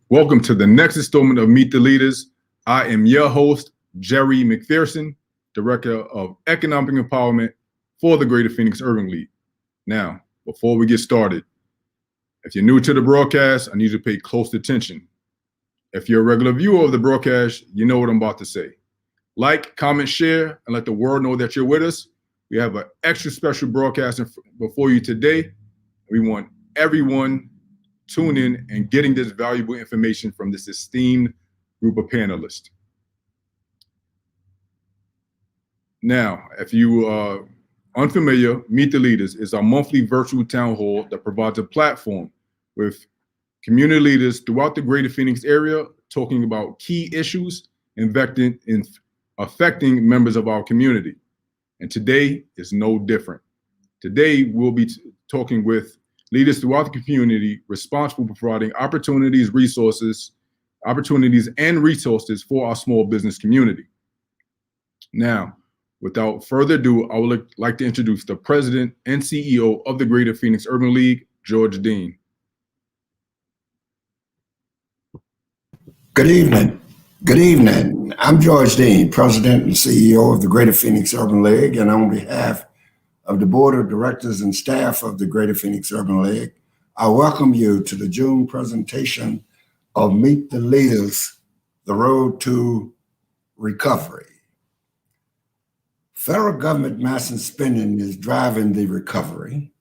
Welcome to the next installment of Meet the Leaders. I am your host, Jerry McPherson, Director of Economic Empowerment for the Greater Phoenix Urban League. Now, before we get started, if you're new to the broadcast, I need you to pay close attention. If you're a regular viewer of the broadcast, you know what I'm about to say. Like, comment, share, and let the world know that you're with us. We have an extra special broadcast before you today. We want everyone tune in and getting this valuable information from this esteemed group of panelists. Now, if you are unfamiliar, Meet the Leaders is our monthly virtual town hall that provides a platform with community leaders throughout the Greater Phoenix area talking about key issues affecting members of our community. And today is no different. Today, we'll be talking with leaders throughout the community responsible for providing opportunities and resources for our small business community. Now, without further ado, I would like to introduce the President and CEO of the Greater Phoenix Urban League, George Dean. Good evening. Good evening. I'm George Dean, President and CEO of the Greater Phoenix Urban League, and on behalf of the Board of Directors and staff of the Greater Phoenix Urban League, I welcome you to the June presentation of Meet the Leaders, The Road to Recovery. Federal government massive spending is driving the recovery.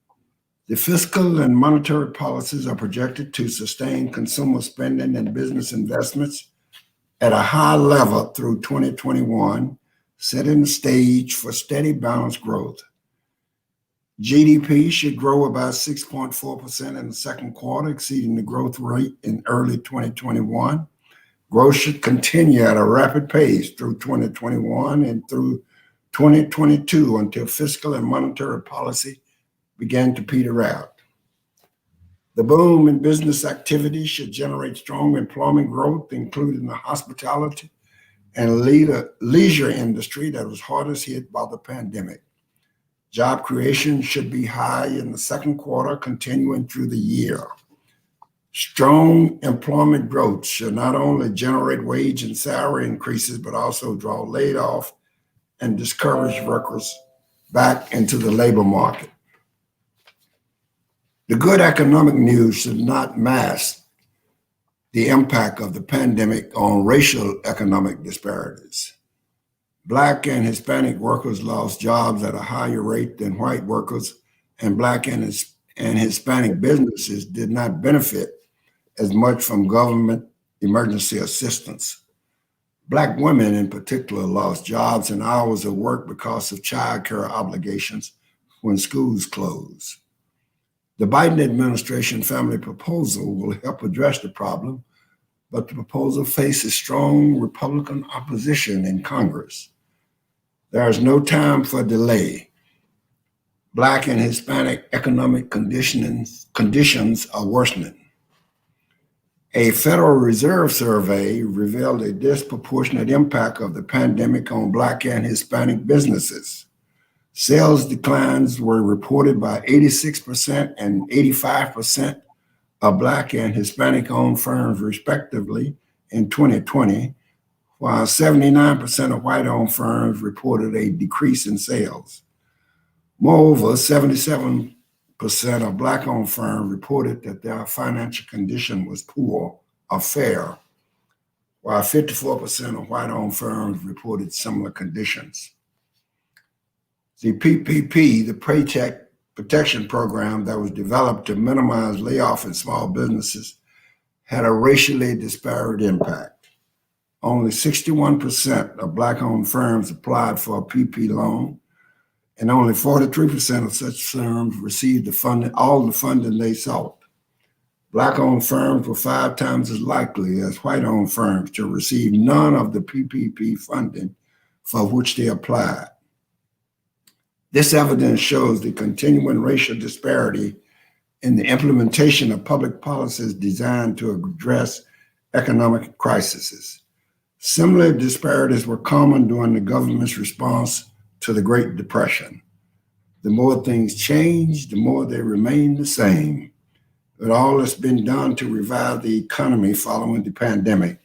The fiscal and monetary policies are projected to sustain consumer spending and business investments at a high level through 2021, setting the stage for steady balanced growth. GDP should grow about 6.4% in the second quarter, exceeding the growth rate in early 2021. Growth should continue at a rapid pace through 2021 and through 2022 until fiscal and monetary policy began to peter out. The boom in business activity should generate strong employment growth, including the hospitality and leisure industry that was hardest hit by the pandemic. Job creation should be high in the second quarter, continuing through the year. Strong employment growth should not only generate wage and salary increases, but also draw laid off and discourage workers back into the labor market. The good economic news should not mask the impact of the pandemic on racial economic disparities. Black and Hispanic workers lost jobs at a higher rate than white workers, and Black and Hispanic businesses did not benefit as much from government emergency assistance. Black women in particular lost jobs and hours of work because of child care obligations when schools closed. The Biden administration family proposal will help address the problem, but the proposal faces strong Republican opposition in Congress. There is no time for delay. Black and Hispanic economic conditions are worsening. A Federal Reserve survey revealed a disproportionate impact of the pandemic on Black and Hispanic businesses. Sales declines were reported by 86% and 85% of Black and Hispanic-owned firms, respectively, in 2020, while 79% of white-owned firms reported a decrease in sales. Moreover, 77% of Black-owned firms reported that their financial condition was poor or fair, while 54% of white-owned firms reported similar conditions. The PPP, the Paycheck Protection Program that was developed to minimize layoff in small businesses, had a racially disparate impact. Only 61% of Black-owned firms applied for a PP loan, and only 43% of such firms received all the funding they sought. Black-owned firms were 5 times as likely as white-owned firms to receive none of the PPP funding for which they applied. This evidence shows the continuing racial disparity in the implementation of public policies designed to address economic crises. Similar disparities were common during the government's response to the Great Depression. The more things change, the more they remain the same. With all that's been done to revive the economy following the pandemic,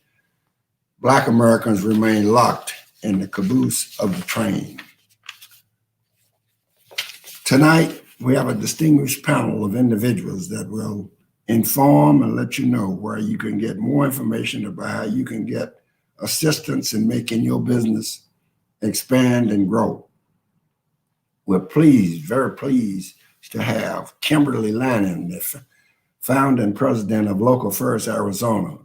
Black Americans remain locked in the caboose of the train. Tonight, we have a distinguished panel of individuals that will inform and let you know where you can get more information about how you can get assistance in making your business expand and grow. We're pleased, very pleased to have Kimber Lanning, the founder and president of Local First Arizona,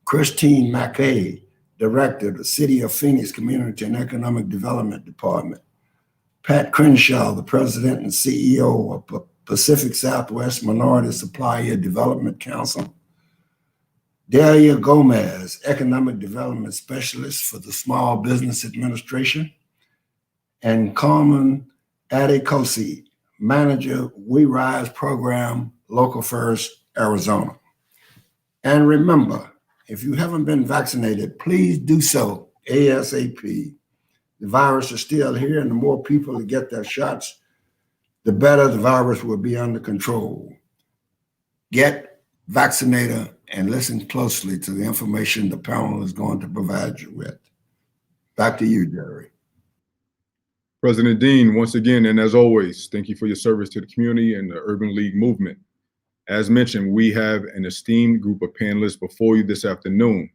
Christine Mackay, director of the City of Phoenix Community and Economic Development Department, Pat Crenshaw, the president and CEO of Pacific Southwest Minority Supplier Development Council, Delia Gomez, economic development specialist for the Small Business Administration, and Carmen Attikossie, manager We Rise program, Local First Arizona. And remember, if you haven't been vaccinated, please do so ASAP. The virus is still here, and the more people that get their shots, the better the virus will be under control. Get vaccinated and listen closely to the information the panel is going to provide you with. Back to you, Jerry. President Dean, once again, and as always, thank you for your service to the community and the Urban League movement. As mentioned, we have an esteemed group of panelists before you this afternoon.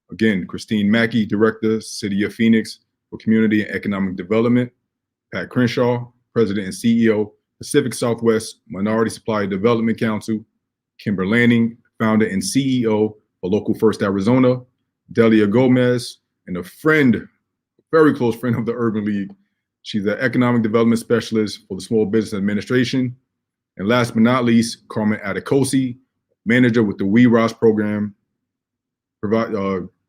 Again, Christine Mackey, Director, City of Phoenix for Community and Economic Development, Pat Crenshaw, President and CEO, Pacific Southwest Minority Supplier Development Council, Kimber Lanning, Founder and CEO for Local First Arizona, Delia Gomez, and a friend, very close friend of the Urban League. She's the Economic Development Specialist for the Small Business Administration. And last but not least, Carmen Attikossie, Manager with the We Rise program,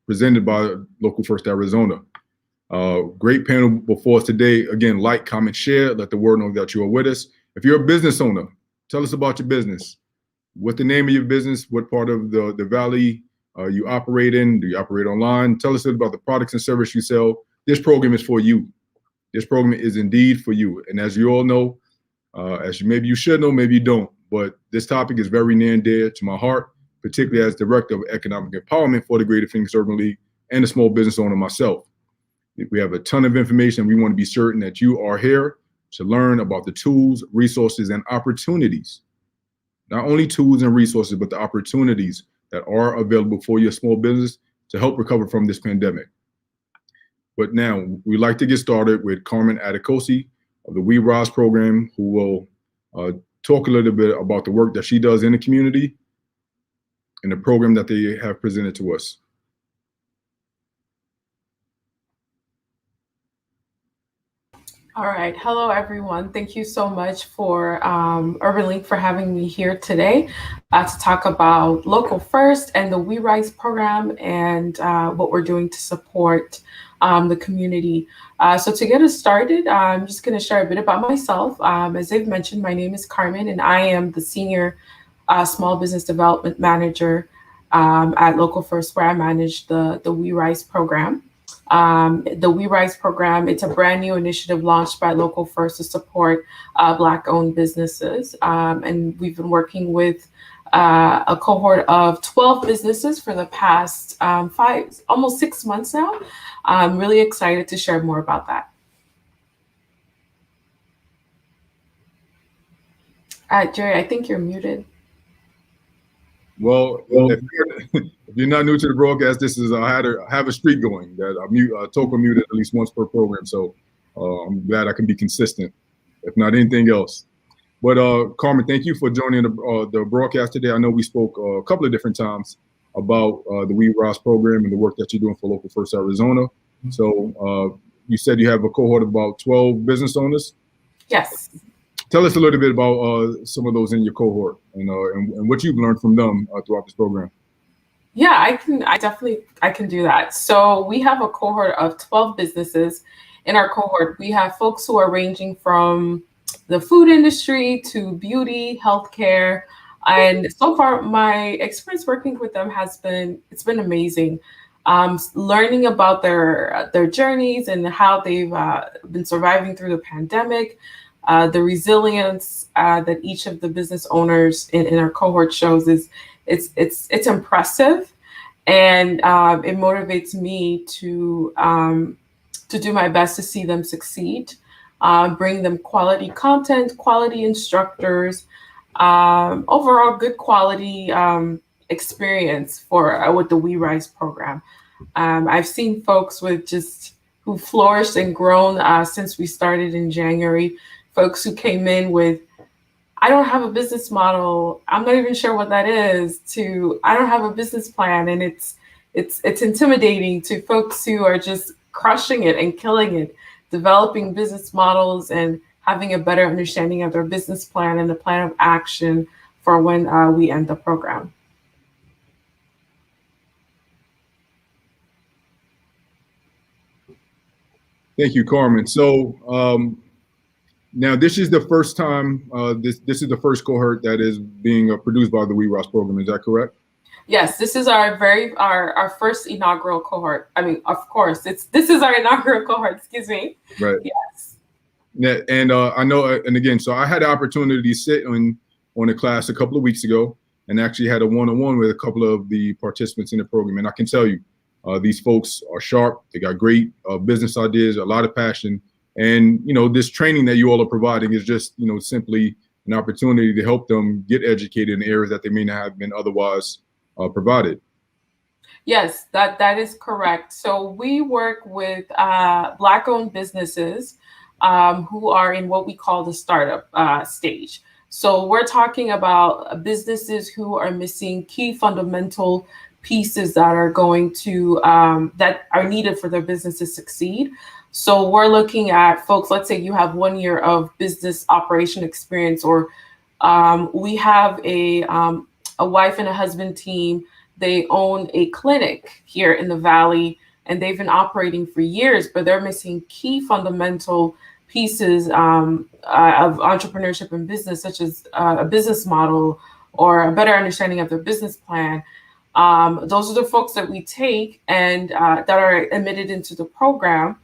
presented by Local First Arizona. Great panel before us today. Again, like, comment, share, let the world know that you are with us. If you're a business owner, tell us about your business. What's the name of your business? What part of the Valley you operate in? Do you operate online? Tell us about the products and service you sell. This program is for you. This program is indeed for you. And as you all know, maybe you should know, maybe you don't, but this topic is very near and dear to my heart, particularly as Director of Economic Empowerment for the Greater Phoenix Urban League and a small business owner myself. We have a ton of information. We want to be certain that you are here to learn about the tools, resources, and opportunities. Not only tools and resources, but the opportunities that are available for your small business to help recover from this pandemic. But now we'd like to get started with Carmen Attikossie of the We Rise program, who will talk a little bit about the work that she does in the community and the program that they have presented to us. All right. Hello, everyone. Thank you so much for Urban League for having me here today to talk about Local First and the We Rise program and what we're doing to support the community. So to get us started, I'm just going to share a bit about myself. As they've mentioned, my name is Carmen, and I am the Senior Small Business Development Manager at Local First, where I manage the We Rise program. The We Rise program, it's a brand new initiative launched by Local First to support Black-owned businesses. And we've been working with a cohort of 12 businesses for the past almost 6 months now. I'm really excited to share more about that. Jerry, I think you're muted. Well, if you're not new to the broadcast, this is I have a streak going that I talk muted at least once per program. So I'm glad I can be consistent, if not anything else. But Carmen, thank you for joining the broadcast today. I know we spoke a couple of different times about the We Rise program and the work that you're doing for Local First Arizona. So you said you have a cohort of about 12 business owners? Yes. Tell us a little bit about some of those in your cohort and what you've learned from them throughout this program. Yeah, I can do that. So we have a cohort of 12 businesses. In our cohort, we have folks who are ranging from the food industry to beauty, healthcare. And so far, my experience working with them it's been amazing. Learning about their journeys and how they've been surviving through the pandemic, the resilience that each of the business owners in our cohort shows it's impressive, and it motivates me to do my best to see them succeed, bring them quality content, quality instructors, overall good quality experience with the We Rise program. I've seen folks who flourished and grown since we started in January. Folks who came in with, I don't have a business model, I'm not even sure what that is, to I don't have a business plan. And it's intimidating, to folks who are just crushing it and killing it, developing business models and having a better understanding of their business plan and the plan of action for when we end the program. Thank you, Carmen. So now this is the first time, this is the first cohort that is being produced by the We Rise program. Is that correct? Yes, this is our first inaugural cohort. I mean, of course, this is our inaugural cohort. Excuse me. Right. Yes. Yeah, and I know, and again, so I had the opportunity to sit on a class a couple of weeks ago, and actually had a one-on-one with a couple of the participants in the program. And I can tell you, these folks are sharp. They got great business ideas, a lot of passion. And, this training that you all are providing is just, simply an opportunity to help them get educated in areas that they may not have been otherwise provided. Yes, that is correct. So we work with Black-owned businesses who are in what we call the startup stage. So we're talking about businesses who are missing key fundamental pieces that are going to that are needed for their business to succeed. So we're looking at folks, let's say you have 1 year of business operation experience, or we have a wife and a husband team They own a clinic here in the Valley, and they've been operating for years, but they're missing key fundamental pieces of entrepreneurship and business, such as a business model or a better understanding of their business plan. Those are the folks that we take and that are admitted into the program,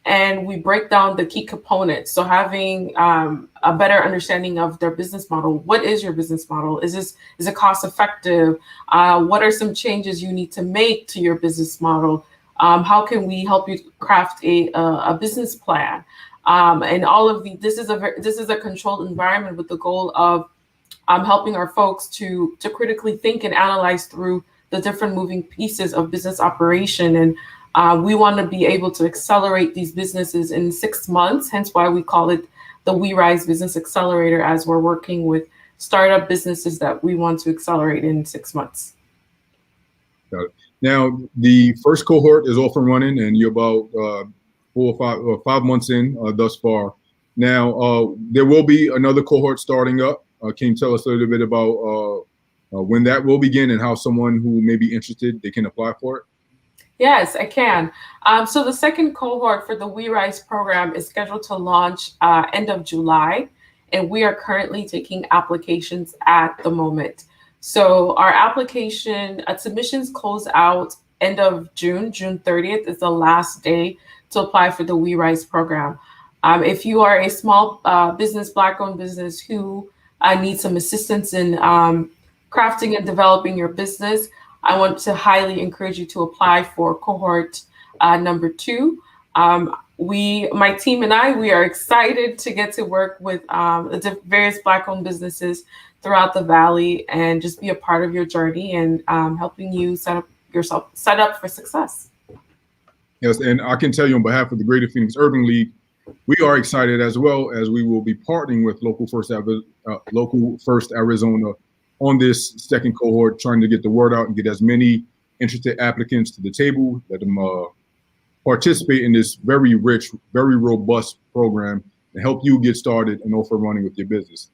and we break down the key components. So having a better understanding of their business model. What is your business model? Is it cost effective? What are some changes you need to make to your business model? How can we help you craft a business plan? And all of this is a controlled environment with the goal of helping our folks to critically think and analyze through the different moving pieces of business operation. And we want to be able to accelerate these businesses in 6 months, hence why we call it the We Rise Business Accelerator, as we're working with startup businesses that we want to accelerate in 6 months. Got it. Now, the first cohort is off and running, and you're about 4 or 5 months in thus far. Now, there will be another cohort starting up. Can you tell us a little bit about when that will begin and how someone who may be interested, they can apply for it? Yes, I can. So the second cohort for the We Rise program is scheduled to launch end of July, and we are currently taking applications at the moment. So our application submissions close out end of June. June 30th is the last day to apply for the We Rise program. If you are a small business, Black-owned business who needs some assistance in crafting and developing your business, I want to highly encourage you to apply for cohort number 2. My team and I, we are excited to get to work with the various Black-owned businesses throughout the Valley and just be a part of your journey and helping you set up for success. Yes, and I can tell you on behalf of the Greater Phoenix Urban League, we are excited as well, as we will be partnering with Local First Arizona on this second cohort, trying to get the word out and get as many interested applicants to the table, let them participate in this very rich, very robust program and help you get started and off and running with your business.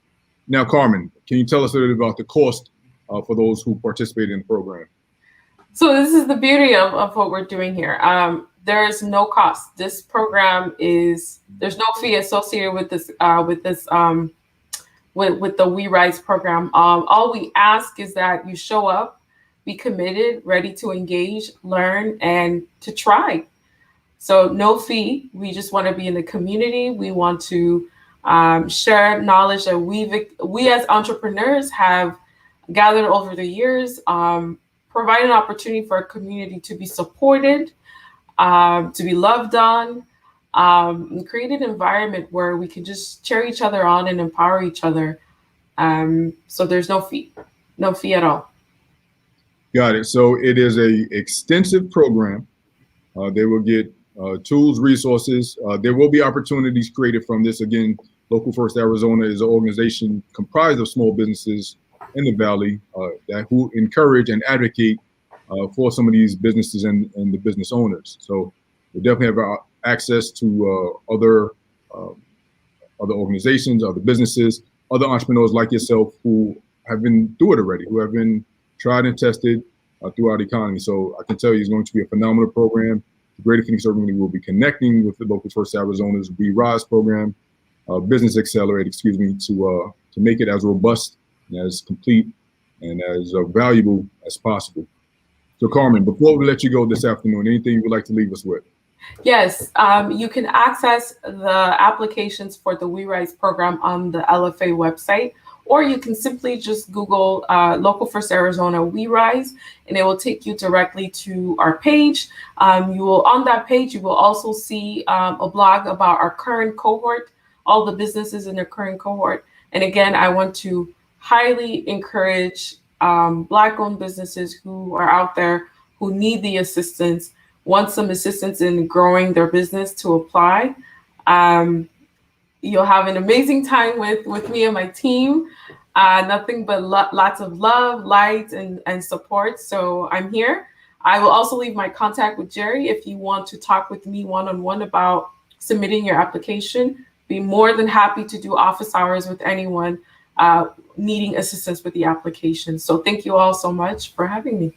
Now, Carmen, can you tell us a little bit about the cost for those who participate in the program? So this is the beauty of what we're doing here. There is no cost. This program there's no fee associated with this with the We Rise program. All we ask is that you show up, be committed, ready to engage, learn, and to try. So no fee. We just want to be in the community. We want to share knowledge that we as entrepreneurs have gathered over the years, provide an opportunity for our community to be supported, to be loved on, and create an environment where we can just cheer each other on and empower each other. So there's no fee at all. Got it. So it is a extensive program. They will get tools, resources. There will be opportunities created from this. Again, Local First Arizona is an organization comprised of small businesses in the Valley who encourage and advocate for some of these businesses and the business owners. So we definitely have access to other organizations, other businesses, other entrepreneurs like yourself who have been through it already, who have been tried and tested throughout the economy. So I can tell you it's going to be a phenomenal program. The Greater Phoenix Urban League will be connecting with the Local First Arizona's We Rise program, Business Accelerator, to make it as robust and as complete and as valuable as possible. So Carmen, before we let you go this afternoon, anything you would like to leave us with? Yes, you can access the applications for the We Rise program on the LFA website, or you can simply just Google Local First Arizona We Rise, and it will take you directly to our page. On that page, you will also see a blog about our current cohort, all the businesses in the current cohort. And again, I want to highly encourage Black-owned businesses who are out there who need the assistance, want some assistance in growing their business, to apply. You'll have an amazing time with me and my team. Nothing but lots of love, light, and support. So I'm here. I will also leave my contact with Jerry if you want to talk with me one-on-one about submitting your application. Be more than happy to do office hours with anyone needing assistance with the application. So thank you all so much for having me.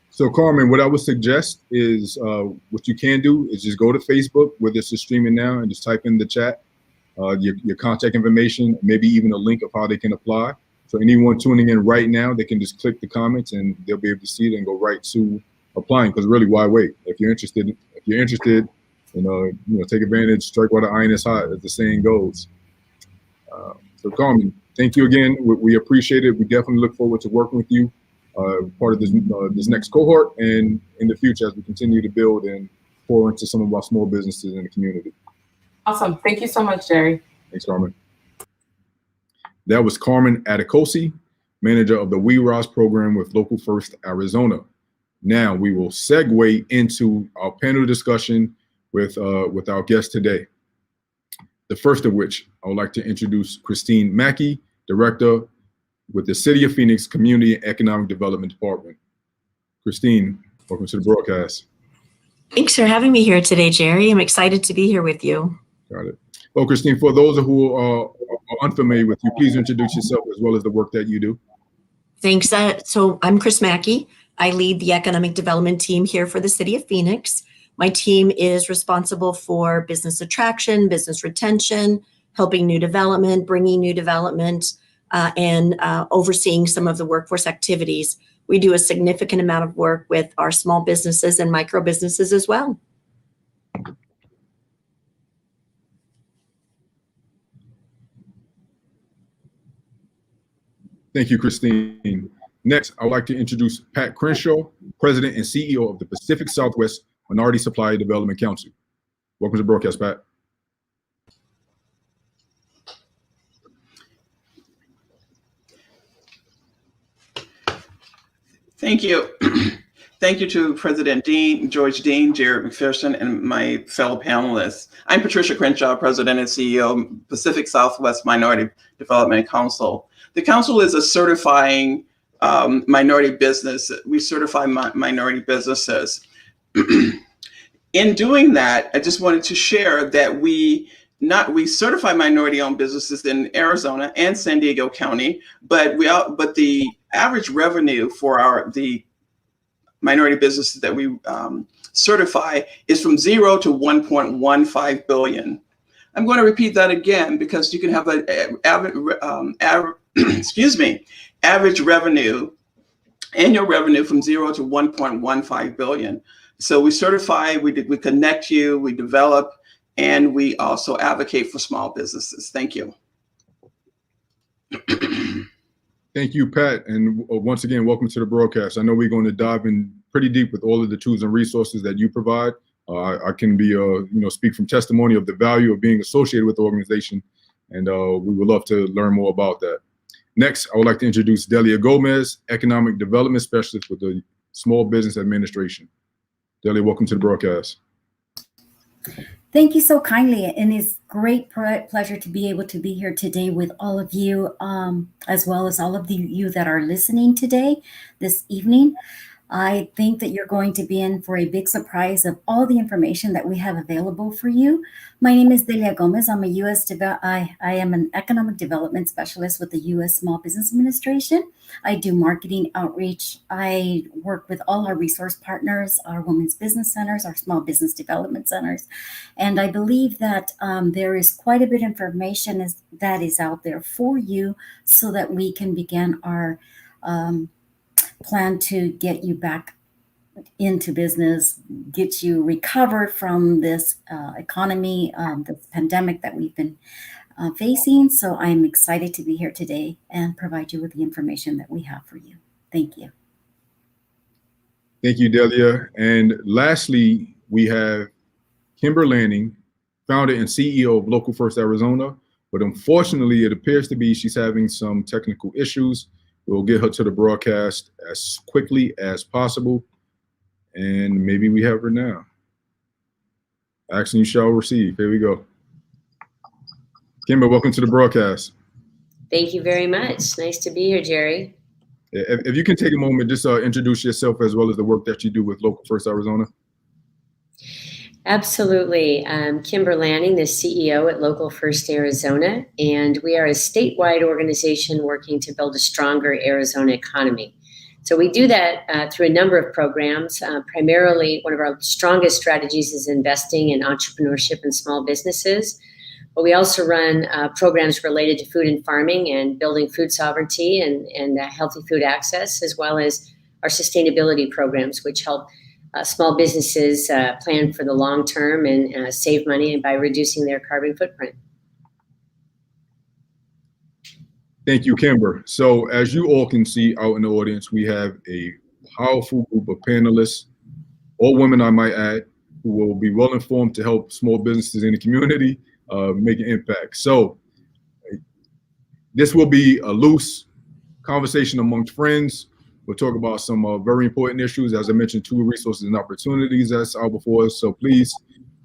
So Carmen, what I would suggest is what you can do is just go to Facebook where this is streaming now and just type in the chat your contact information, maybe even a link of how they can apply. So anyone tuning in right now, they can just click the comments and they'll be able to see it and go right to applying. Because really, why wait? If you're interested, take advantage, strike while the iron is hot, as the saying goes. So Carmen, thank you again. We appreciate it. We definitely look forward to working with you, part of this next cohort, and in the future as we continue to build and pour into some of our small businesses in the community. Awesome. Thank you so much, Jerry. Thanks, Carmen. That was Carmen Attikossie, manager of the We Rise program with Local First Arizona. Now we will segue into our panel discussion with our guest today. The first of which I would like to introduce Christine Mackey, Director with the City of Phoenix Community and Economic Development Department. Christine, welcome to the broadcast. Thanks for having me here today, Jerry. I'm excited to be here with you. Got it. Well, Christine, for those who are unfamiliar with you, please introduce yourself as well as the work that you do. Thanks. So I'm Chris Mackey. I lead the economic development team here for the City of Phoenix. My team is responsible for business attraction, business retention, helping new development, bringing new development, and overseeing some of the workforce activities. We do a significant amount of work with our small businesses and micro businesses as well. Thank you, Christine. Next, I would like to introduce Pat Crenshaw, President and CEO of the Pacific Southwest Minority Supplier Development Council. Welcome to the broadcast, Pat. Thank you. Thank you to President Dean, George Dean, Jared McPherson, and my fellow panelists. I'm Patricia Crenshaw, President and CEO of Pacific Southwest Minority Development Council. The council is a certifying minority business. We certify minority businesses. In doing that, I just wanted to share that we certify minority-owned businesses in Arizona and San Diego County, but the average revenue for the minority businesses that we certify is from 0 to 1.15 billion. I'm going to repeat that again because you can have an average revenue, annual revenue from 0 to 1.15 billion. So we certify, we connect you, we develop, and we also advocate for small businesses. Thank you. Thank you, Pat. And once again, welcome to the broadcast. I know we're going to dive in pretty deep with all of the tools and resources that you provide. I can be, speak from testimony of the value of being associated with the organization, and we would love to learn more about that. Next, I would like to introduce Delia Gomez, Economic Development Specialist with the Small Business Administration. Delia, welcome to the broadcast. Thank you so kindly, and it's great pleasure to be able to be here today with all of you, as well as all of you that are listening today, this evening. I think that you're going to be in for a big surprise of all the information that we have available for you. My name is Delia Gomez. I'm I am an economic development specialist with the U.S. Small Business Administration. I do marketing outreach. I work with all our resource partners, our women's business centers, our small business development centers. And I believe that there is quite a bit of information that is out there for you so that we can begin our plan to get you back into business, get you recovered from this economy, this pandemic that we've been facing. So I'm excited to be here today and provide you with the information that we have for you. Thank you. Thank you, Delia. And lastly, we have Kimber Lanning, founder and CEO of Local First Arizona. But unfortunately, it appears to be she's having some technical issues. We'll get her to the broadcast as quickly as possible. And maybe we have her now. Action you shall receive. Here we go. Kimber, welcome to the broadcast. Thank you very much. Nice to be here, Jerry. If you can take a moment, just introduce yourself as well as the work that you do with Local First Arizona. Absolutely. Kimber Lanning, the CEO at Local First Arizona, and we are a statewide organization working to build a stronger Arizona economy. So we do that through a number of programs. Primarily, one of our strongest strategies is investing in entrepreneurship and small businesses. But we also run programs related to food and farming and building food sovereignty and healthy food access, as well as our sustainability programs, which help small businesses plan for the long term and save money by reducing their carbon footprint. Thank you, Kimber. So as you all can see out in the audience, we have a powerful group of panelists, all women I might add, who will be well informed to help small businesses in the community make an impact. So this will be a loose conversation amongst friends. We'll talk about some very important issues. As I mentioned, 2 resources and opportunities that's out before us. So please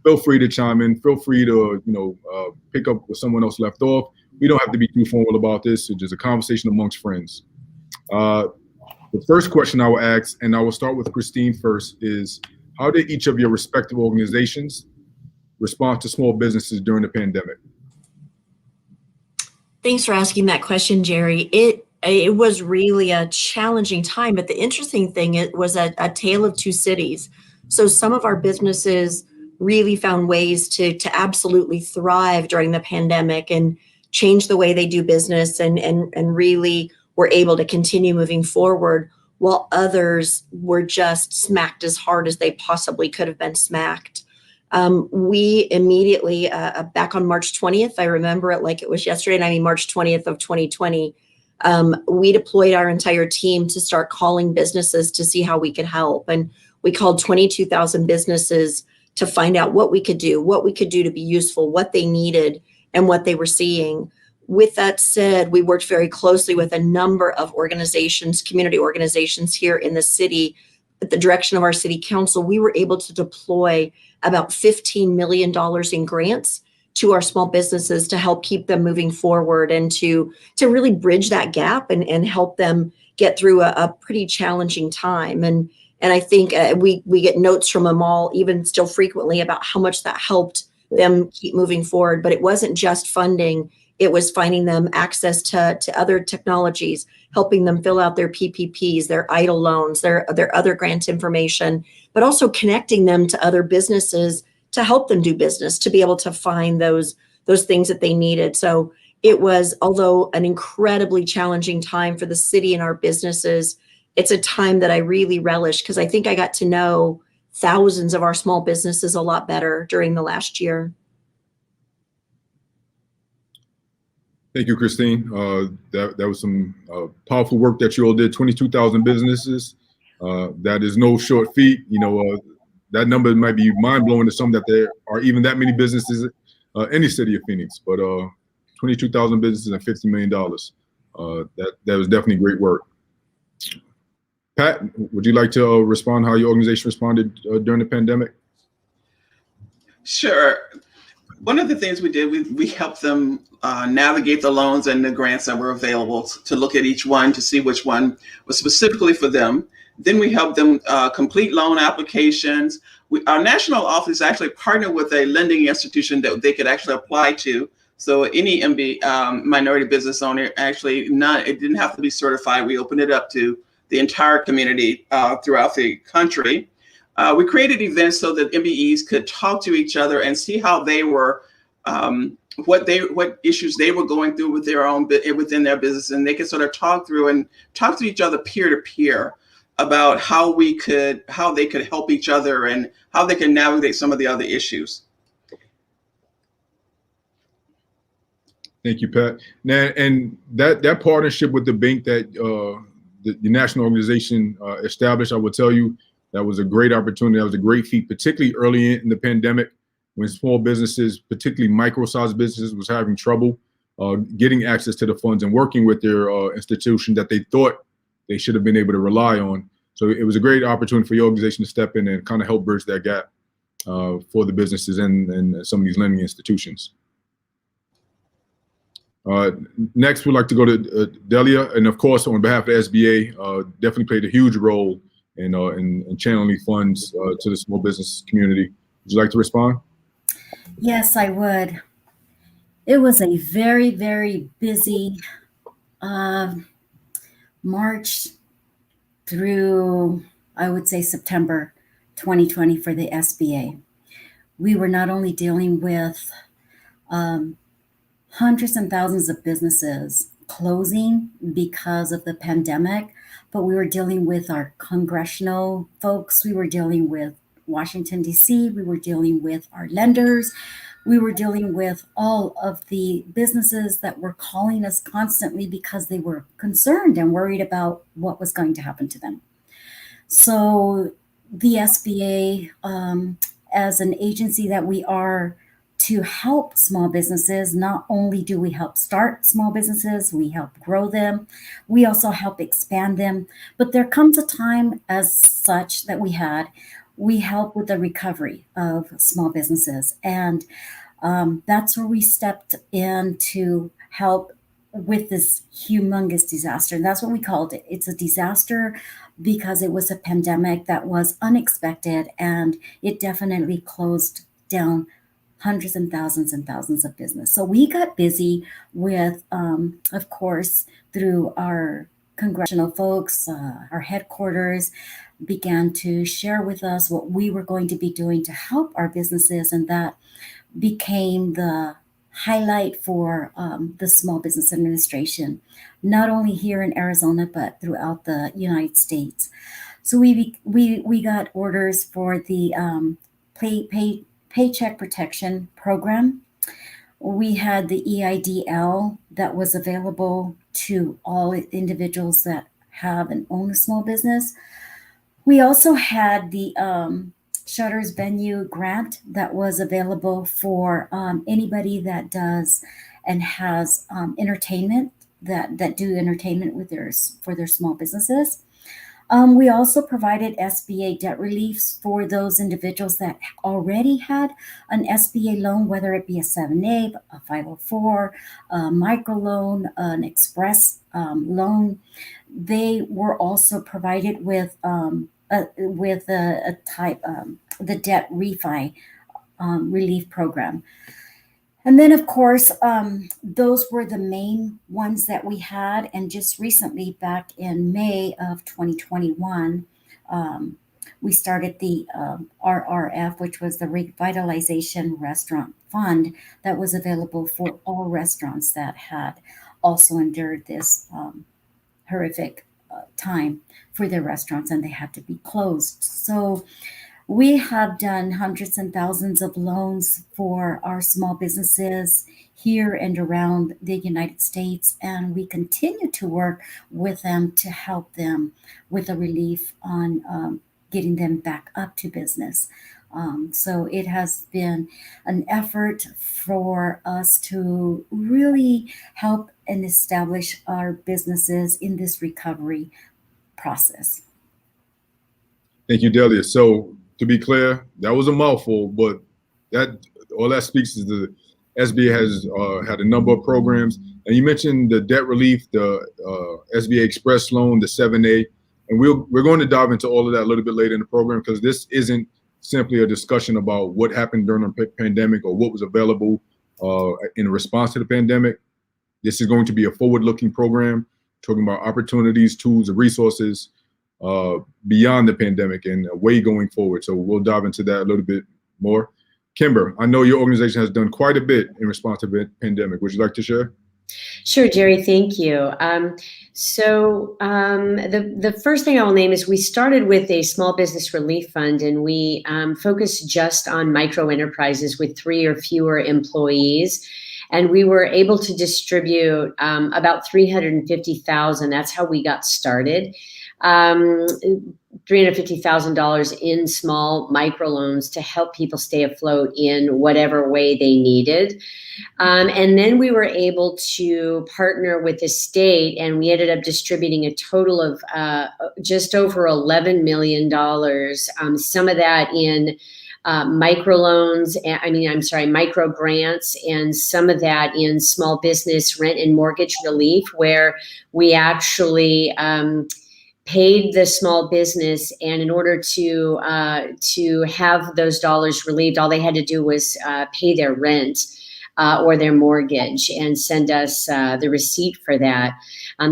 feel free to chime in. Feel free to pick up where someone else left off. We don't have to be too formal about this. It's just a conversation amongst friends. The first question I will ask, and I will start with Christine first, is how did each of your respective organizations respond to small businesses during the pandemic? Thanks for asking that question, Jerry. It was really a challenging time, but the interesting thing, it was a tale of 2 cities. So some of our businesses really found ways to absolutely thrive during the pandemic and change the way they do business and really were able to continue moving forward, while others were just smacked as hard as they possibly could have been smacked. We immediately, back on March 20th, I remember it like it was yesterday, and I mean March 20th of 2020, we deployed our entire team to start calling businesses to see how we could help. And we called 22,000 businesses to find out what we could do to be useful, what they needed, and what they were seeing. With that said, we worked very closely with a number of organizations, community organizations here in the city. At the direction of our city council, we were able to deploy about $15 million in grants to our small businesses to help keep them moving forward and to really bridge that gap and help them get through a pretty challenging time. And I think we get notes from them all, even still frequently, about how much that helped them keep moving forward. But it wasn't just funding. It was finding them access to other technologies, helping them fill out their PPPs, their EIDL loans, their other grant information, but also connecting them to other businesses to help them do business, to be able to find those things that they needed. So it was, although an incredibly challenging time for the city and our businesses, it's a time that I really relish because I think I got to know thousands of our small businesses a lot better during the last year. Thank you, Christine. That was some powerful work that you all did. 22,000 businesses. That is no short feat. That number might be mind-blowing to some that there are even that many businesses in the city of Phoenix, but 22,000 businesses and $50 million. That was definitely great work. Pat, would you like to respond how your organization responded during the pandemic? Sure. One of the things we did, we helped them navigate the loans and the grants that were available, to look at each one to see which one was specifically for them. Then we helped them complete loan applications. Our national office actually partnered with a lending institution that they could actually apply to. So any minority business owner, actually, it didn't have to be certified. We opened it up to the entire community throughout the country. We created events so that MBEs could talk to each other and see how they were, what issues they were going through with within their business, and they could sort of talk to each other peer to peer about how they could help each other and how they can navigate some of the other issues. Thank you, Pat. Now, and that partnership with the bank that the national organization established, I will tell you, that was a great opportunity. That was a great feat, particularly early in the pandemic when small businesses, particularly micro-sized businesses, was having trouble getting access to the funds and working with their institution that they thought they should have been able to rely on. So it was a great opportunity for your organization to step in and kind of help bridge that gap for the businesses and some of these lending institutions. Next, we'd like to go to Delia, and of course, on behalf of the SBA, definitely played a huge role in channeling funds to the small business community. Would you like to respond? Yes, I would. It was a very, very busy March through, I would say, September 2020 for the SBA. We were not only dealing with hundreds and thousands of businesses closing because of the pandemic, but we were dealing with our congressional folks. We were dealing with Washington, D.C. We were dealing with our lenders. We were dealing with all of the businesses that were calling us constantly because they were concerned and worried about what was going to happen to them. So the SBA, as an agency that we are to help small businesses, not only do we help start small businesses, we help grow them, we also help expand them. But there comes a time as such that we help with the recovery of small businesses. And that's where we stepped in to help with this humongous disaster. And that's what we called it. It's a disaster because it was a pandemic that was unexpected, and it definitely closed down hundreds and thousands of business. So we got busy with, of course, through our congressional folks, our headquarters began to share with us what we were going to be doing to help our businesses. And that became the highlight for the Small Business Administration, not only here in Arizona, but throughout the United States. So we got orders for the Paycheck Protection Program. We had the EIDL that was available to all individuals that have and own a small business. We also had the Shutters Venue grant that was available for anybody that does and has entertainment that do entertainment for their small businesses. We also provided SBA debt reliefs for those individuals that already had an SBA loan, whether it be a 7A, a 504, a microloan, an express loan. They were also provided with a type, the debt refi relief program. And then, of course, those were the main ones that we had. And just recently, back in May of 2021, we started the RRF, which was the Revitalization Restaurant Fund that was available for all restaurants that had also endured this horrific time for their restaurants, and they had to be closed. So we have done hundreds and thousands of loans for our small businesses here and around the United States, and we continue to work with them to help them with a relief on getting them back up to business. So it has been an effort for us to really help and establish our businesses in this recovery process. Thank you, Delia. So to be clear, that was a mouthful, but all that speaks is the SBA has had a number of programs. And you mentioned the debt relief, the SBA Express loan, the 7A, and we're going to dive into all of that a little bit later in the program, because this isn't simply a discussion about what happened during the pandemic or what was available in response to the pandemic. This is going to be a forward-looking program, talking about opportunities, tools, and resources beyond the pandemic and a way going forward. So we'll dive into that a little bit more. Kimber, I know your organization has done quite a bit in response to the pandemic. Would you like to share? Sure, Jerry, thank you. The first thing I will name is we started with a small business relief fund, and we focused just on micro enterprises with 3 or fewer employees. And we were able to distribute about $350,000. That's how we got started. $350,000 in small microloans to help people stay afloat in whatever way they needed. And then we were able to partner with the state, and we ended up distributing a total of just over $11 million. Some of that in micro grants, and some of that in small business rent and mortgage relief, where we actually paid the small business, and in order to have those dollars relieved, all they had to do was pay their rent or their mortgage and send us the receipt for that.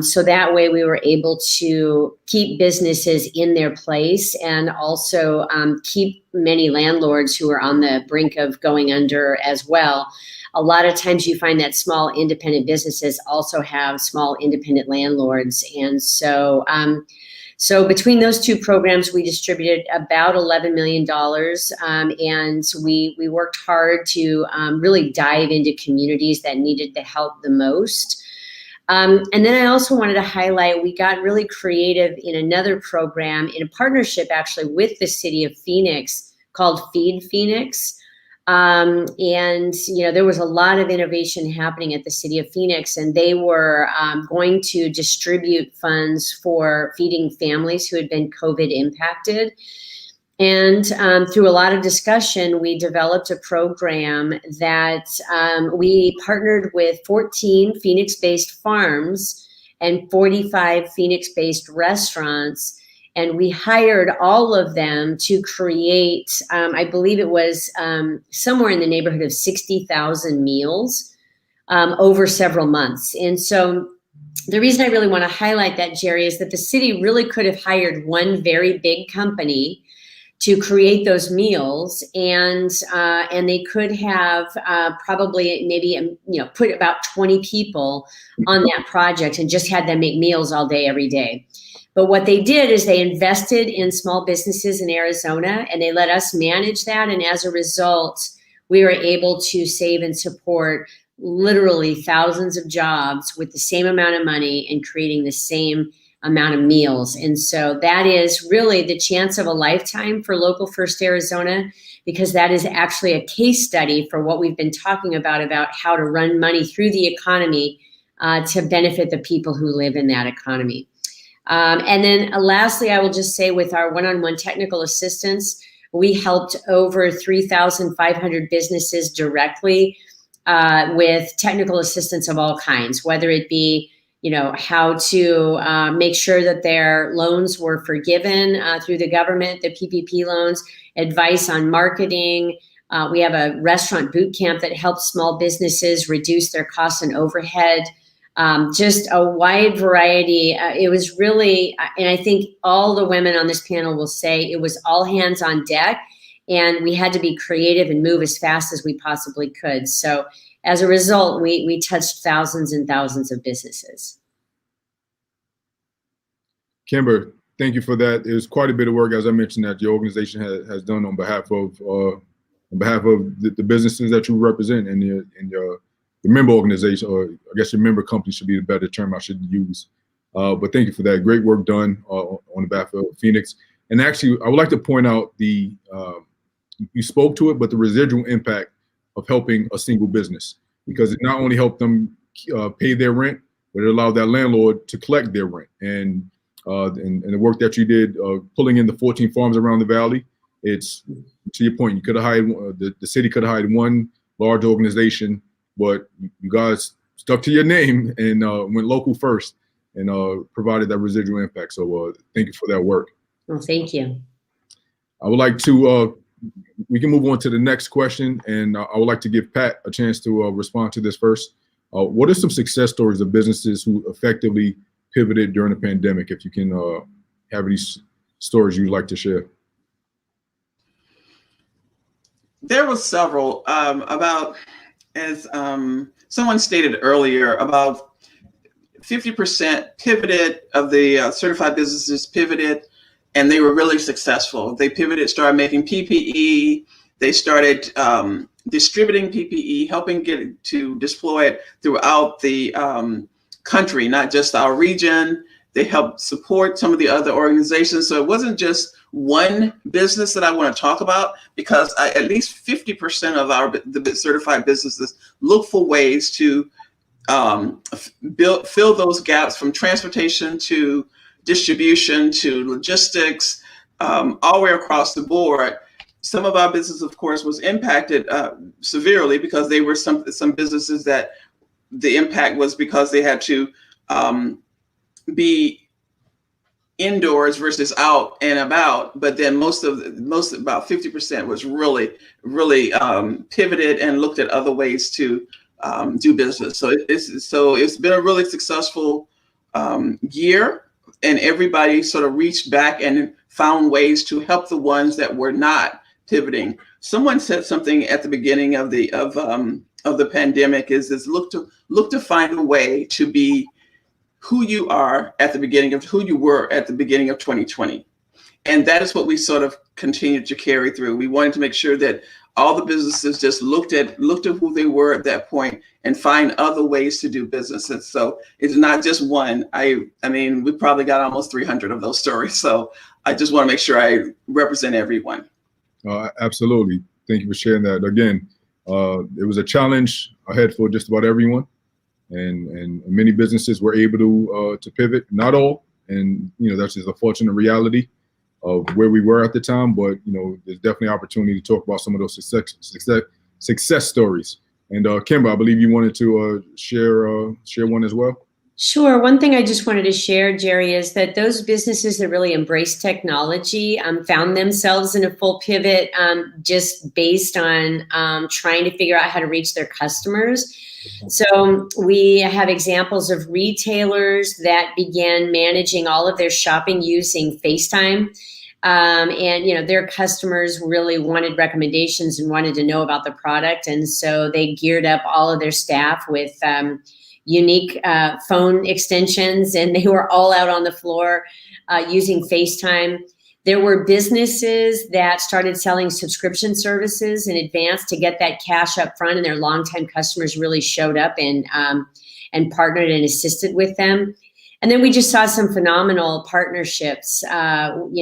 So that way we were able to keep businesses in their place and also keep many landlords who are on the brink of going under as well. A lot of times you find that small independent businesses also have small independent landlords. And so so between those two programs, we distributed about $11 million, and we worked hard to really dive into communities that needed the help the most. And then I also wanted to highlight, we got really creative in another program in a partnership actually with the city of Phoenix called Feed Phoenix. And, you know, there was a lot of innovation happening at the city of Phoenix, and they were going to distribute funds for feeding families who had been COVID impacted. And through a lot of discussion, we developed a program that we partnered with 14 Phoenix-based farms and 45 Phoenix-based restaurants. And we hired all of them to create, I believe it was somewhere in the neighborhood of 60,000 meals over several months. And so the reason I really want to highlight that, Jerry, is that the city really could have hired one very big company to create those meals, and they could have probably maybe put about 20 people on that project and just had them make meals all day, every day. But what they did is they invested in small businesses in Arizona, and they let us manage that. And as a result, we were able to save and support literally thousands of jobs with the same amount of money and creating the same amount of meals. And so that is really the chance of a lifetime for Local First Arizona, because that is actually a case study for what we've been talking about how to run money through the economy to benefit the people who live in that economy. And then lastly, I will just say with our one-on-one technical assistance, we helped over 3,500 businesses directly with technical assistance of all kinds, whether it be, how to make sure that their loans were forgiven through the government, the PPP loans, advice on marketing. We have a restaurant boot camp that helps small businesses reduce their costs and overhead. Just a wide variety. It was really, and I think all the women on this panel will say it was all hands on deck, and we had to be creative and move as fast as we possibly could. So as a result, we touched thousands and thousands of businesses. Kimber, thank you for that. It was quite a bit of work, as I mentioned, that your organization has done on behalf of the businesses that you represent and your member organization, or I guess your member company should be the better term I should use. But thank you for that. Great work done on behalf of Phoenix. And actually, I would like to point out you spoke to it, but the residual impact of helping a single business, because it not only helped them pay their rent, but it allowed that landlord to collect their rent. And the work that you did, pulling in the 14 farms around the valley, it's, to your point, you could have hired, the city could have hired one large organization, but you guys stuck to your name and went local first and provided that residual impact. So thank you for that work. Well, thank you. I would like to, we can move on to the next question, and I would like to give Pat a chance to respond to this first. What are some success stories of businesses who effectively pivoted during the pandemic? If you can have these stories you'd like to share. There were several about, as someone stated earlier, about 50% pivoted of the certified businesses pivoted, and they were really successful. They pivoted, started making PPE. They started distributing PPE, helping get to deploy it throughout the country, not just our region. They helped support some of the other organizations. So it wasn't just one business that I want to talk about, because at least 50% of the certified businesses look for ways to fill those gaps, from transportation to distribution to logistics, all the way across the board. Some of our business, of course, was impacted severely, because they were some businesses that the impact was because they had to be indoors versus out and about, but then most about 50% was really pivoted and looked at other ways to do business. So it's been a really successful year, and everybody sort of reached back and found ways to help the ones that were not pivoting. Someone said something at the beginning of the pandemic is look to find a way to be who you are at the beginning of who you were at the beginning of 2020. And that is what we sort of continued to carry through. We wanted to make sure that all the businesses just looked at who they were at that point and find other ways to do business. And so it's not just one. I mean, we probably got almost 300 of those stories. So I just want to make sure I represent everyone. Absolutely. Thank you for sharing that. Again, it was a challenge ahead for just about everyone. And many businesses were able to pivot, not all. And, that's just a fortunate reality of where we were at the time. But, there's definitely opportunity to talk about some of those success stories. And Kimber, I believe you wanted to share one as well. Sure. One thing I just wanted to share, Jerry, is that those businesses that really embrace technology found themselves in a full pivot just based on trying to figure out how to reach their customers. So we have examples of retailers that began managing all of their shopping using FaceTime. And, their customers really wanted recommendations and wanted to know about the product. And so they geared up all of their staff with unique phone extensions, and they were all out on the floor using FaceTime. There were businesses that started selling subscription services in advance to get that cash up front, and their longtime customers really showed up and partnered and assisted with them. And then we just saw some phenomenal partnerships, and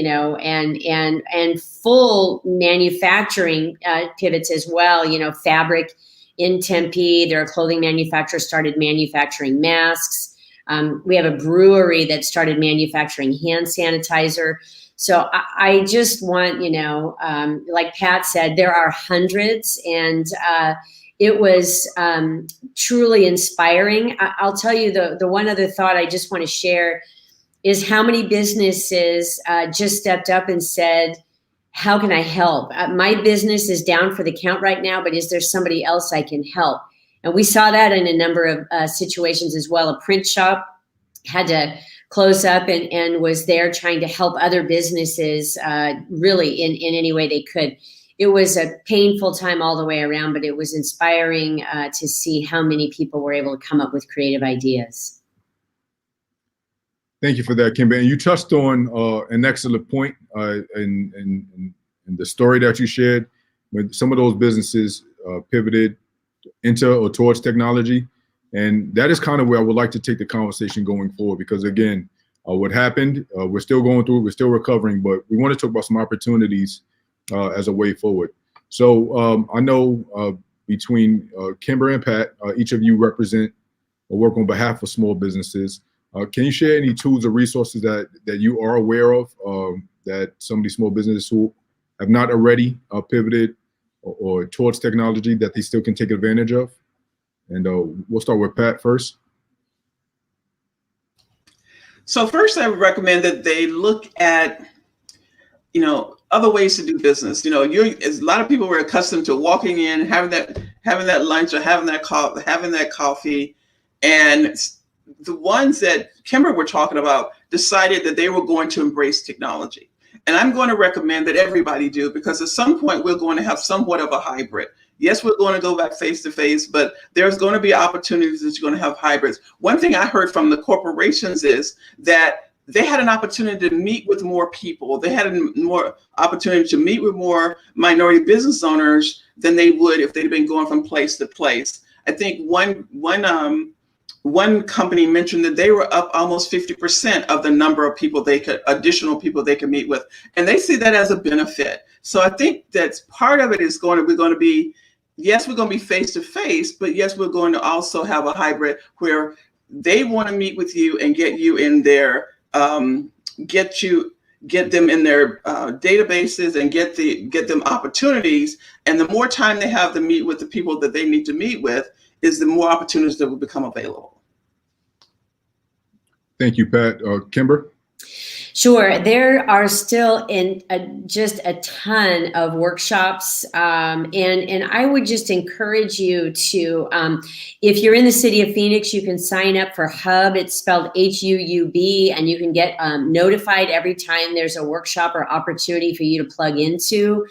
full manufacturing pivots as well. Fabric in Tempe, their clothing manufacturer started manufacturing masks. We have a brewery that started manufacturing hand sanitizer. So I just want, like Pat said, there are hundreds, and it was truly inspiring. I'll tell you the one other thought I just want to share is how many businesses just stepped up and said, how can I help? My business is down for the count right now, but is there somebody else I can help? And we saw that in a number of situations as well. A print shop had to close up and was there trying to help other businesses really in any way they could. It was a painful time all the way around, but it was inspiring to see how many people were able to come up with creative ideas. Thank you for that, Kimber. And you touched on an excellent point in the story that you shared. When some of those businesses pivoted into or towards technology. And that is kind of where I would like to take the conversation going forward, because again, what happened, we're still going through it, we're still recovering, but we want to talk about some opportunities as a way forward. So I know between Kimber and Pat, each of you represent or work on behalf of small businesses. Can you share any tools or resources that you are aware of that some of these small businesses who have not already pivoted or towards technology that they still can take advantage of? And we'll start with Pat first. So first, I would recommend that they look at, other ways to do business. A lot of people were accustomed to walking in, having that lunch or having that coffee, and the ones that Kimber were talking about decided that they were going to embrace technology. And I'm going to recommend that everybody do, because at some point we're going to have somewhat of a hybrid. Yes, we're going to go back face to face, but there's going to be opportunities that you're going to have hybrids. One thing I heard from the corporations is that they had an opportunity to meet with more people. They had a more opportunity to meet with more minority business owners than they would if they'd been going from place to place. I think one company mentioned that they were up almost 50% of the number of additional people they could meet with. And they see that as a benefit. So I think that's part of it is we're going to be, yes, we're going to be face to face, but yes, we're going to also have a hybrid where they want to meet with you and get you in their, get them in their databases and get them opportunities. And the more time they have to meet with the people that they need to meet with is the more opportunities that will become available. Thank you, Pat. Kimber? Sure. There are still just a ton of workshops. And I would just encourage you to, if you're in the city of Phoenix, you can sign up for Hub. It's spelled HUUB, and you can get notified every time there's a workshop or opportunity for you to plug into.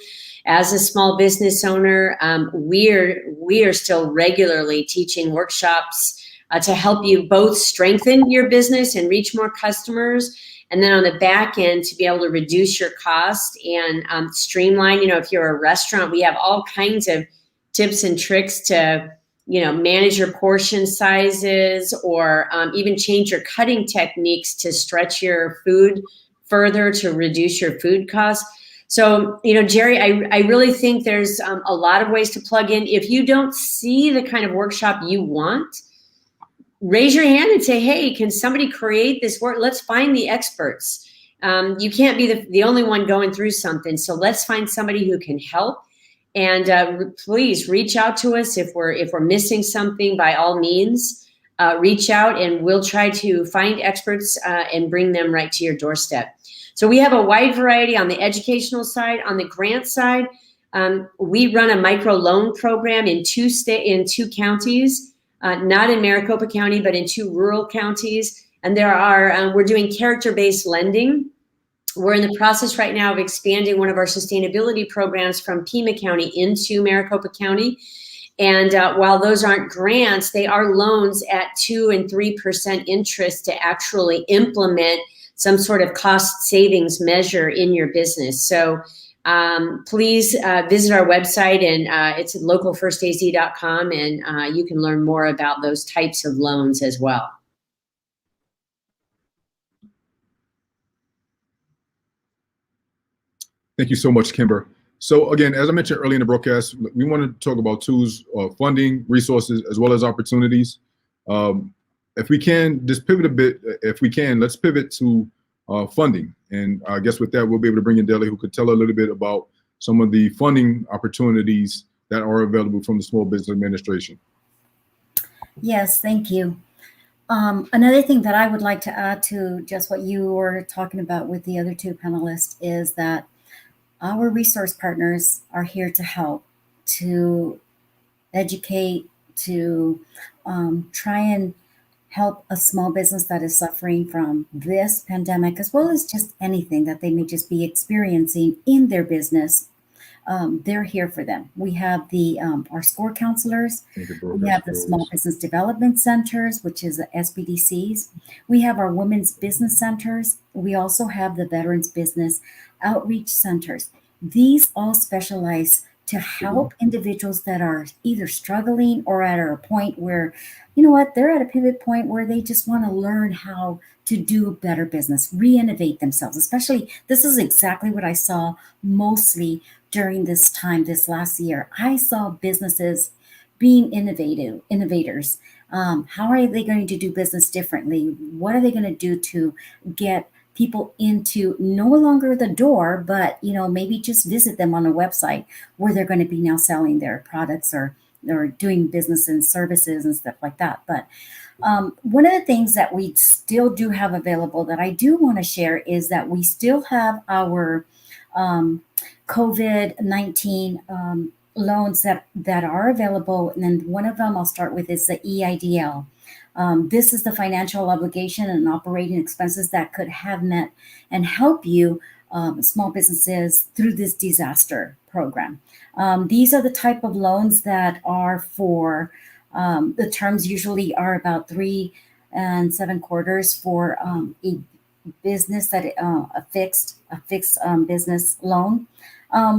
As a small business owner, we are still regularly teaching workshops to help you both strengthen your business and reach more customers. And then on the back end, to be able to reduce your cost and streamline, if you're a restaurant, we have all kinds of tips and tricks to, manage your portion sizes or even change your cutting techniques to stretch your food further to reduce your food costs. So, Jerry, I really think there's a lot of ways to plug in. If you don't see the kind of workshop you want, raise your hand and say, hey, can somebody create this work? Let's find the experts. You can't be the only one going through something. So let's find somebody who can help. And please reach out to us if we're missing something. By all means, reach out and we'll try to find experts and bring them right to your doorstep. So we have a wide variety on the educational side. On the grant side, we run a micro loan program in two counties. Not in Maricopa County, but in 2 rural counties. And we're doing character-based lending. We're in the process right now of expanding one of our sustainability programs from Pima County into Maricopa County. And while those aren't grants, they are loans at 2 and 3% interest to actually implement some sort of cost savings measure in your business. So please visit our website, and it's at localfirstaz.com, and you can learn more about those types of loans as well. Thank you so much, Kimber. So again, as I mentioned earlier in the broadcast, we wanted to talk about tools, funding, resources, as well as opportunities. If we can, just pivot a bit. If we can, let's pivot to funding. And I guess with that, we'll be able to bring in Delia, who could tell a little bit about some of the funding opportunities that are available from the Small Business Administration. Yes, thank you. Another thing that I would like to add to just what you were talking about with the other 2 panelists is that our resource partners are here to help, to educate, to try and help a small business that is suffering from this pandemic, as well as just anything that they may just be experiencing in their business. They're here for them. We have our SCORE counselors. We have the Small Business Development Centers, which is the SBDCs. We have our Women's Business Centers. We also have the Veterans Business Outreach Centers. These all specialize to help individuals that are either struggling or at a point where, they're at a pivot point where they just want to learn how to do better business, re-innovate themselves. Especially, this is exactly what I saw mostly during this time, this last year. I saw businesses being innovators. How are they going to do business differently? What are they going to do to get people into no longer the door, but maybe just visit them on a website where they're going to be now selling their products or doing business and services and stuff like that. But one of the things that we still do have available that I do want to share is that we still have our COVID-19 loans that are available. And then one of them I'll start with is the EIDL. This is the financial obligation and operating expenses that could have met and help you, small businesses, through this disaster program. These are the type of loans that are for, the terms usually are about 3 and 7 quarters for a business that a fixed business loan.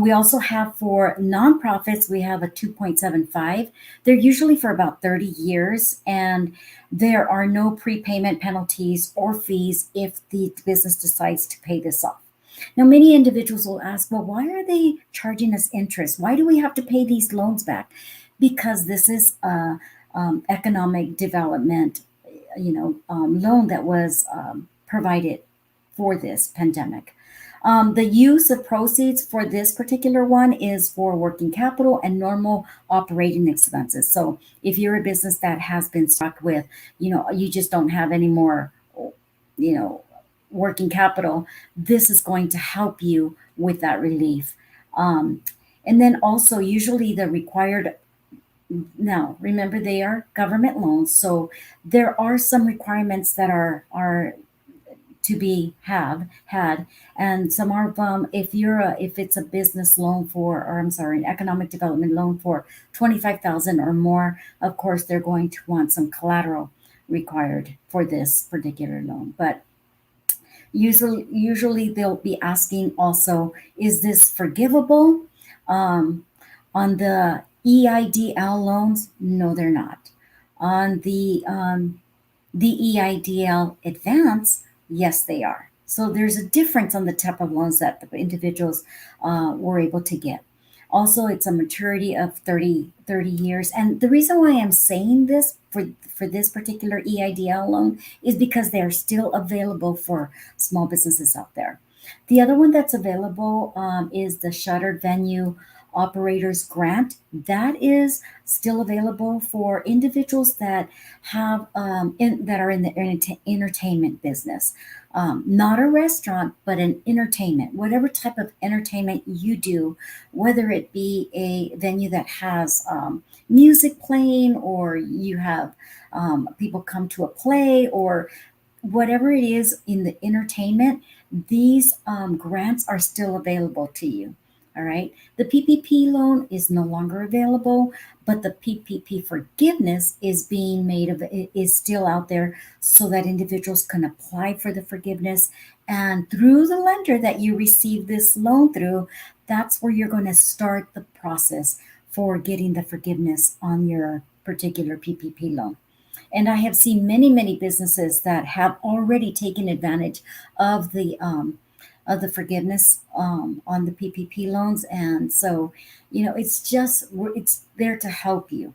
We also have for nonprofits, we have a 2.75. They're usually for about 30 years, and there are no prepayment penalties or fees if the business decides to pay this off. Now, many individuals will ask, well, why are they charging us interest? Why do we have to pay these loans back? Because this is a economic development, loan that was provided for this pandemic. The use of proceeds for this particular one is for working capital and normal operating expenses. So if you're a business that has been stuck with, you just don't have any more, working capital, this is going to help you with that relief. And then also usually the required, now remember they are government loans, so there are some requirements that are to be had, and some are if it's a business loan for, or I'm sorry, an economic development loan for 25,000 or more, of course they're going to want some collateral required for this particular loan. But usually they'll be asking also, is this forgivable? On the EIDL loans, no, they're not. On the EIDL advance, yes, they are. So there's a difference on the type of loans that the individuals were able to get. Also, it's a maturity of 30 years. And the reason why I'm saying this for this particular EIDL loan is because they are still available for small businesses out there. The other one that's available is the Shuttered Venue Operators Grant. That is still available for individuals that have that are in the entertainment business. Not a restaurant, but an entertainment, whatever type of entertainment you do, whether it be a venue that has music playing, or you have people come to a play, or whatever it is in the entertainment, these grants are still available to you. All right. The PPP loan is no longer available, but the PPP forgiveness is still out there, so that individuals can apply for the forgiveness. And through the lender that you receive this loan through, that's where you're going to start the process for getting the forgiveness on your particular PPP loan. And I have seen many businesses that have already taken advantage of the forgiveness on the PPP loans. And so, it's there to help you.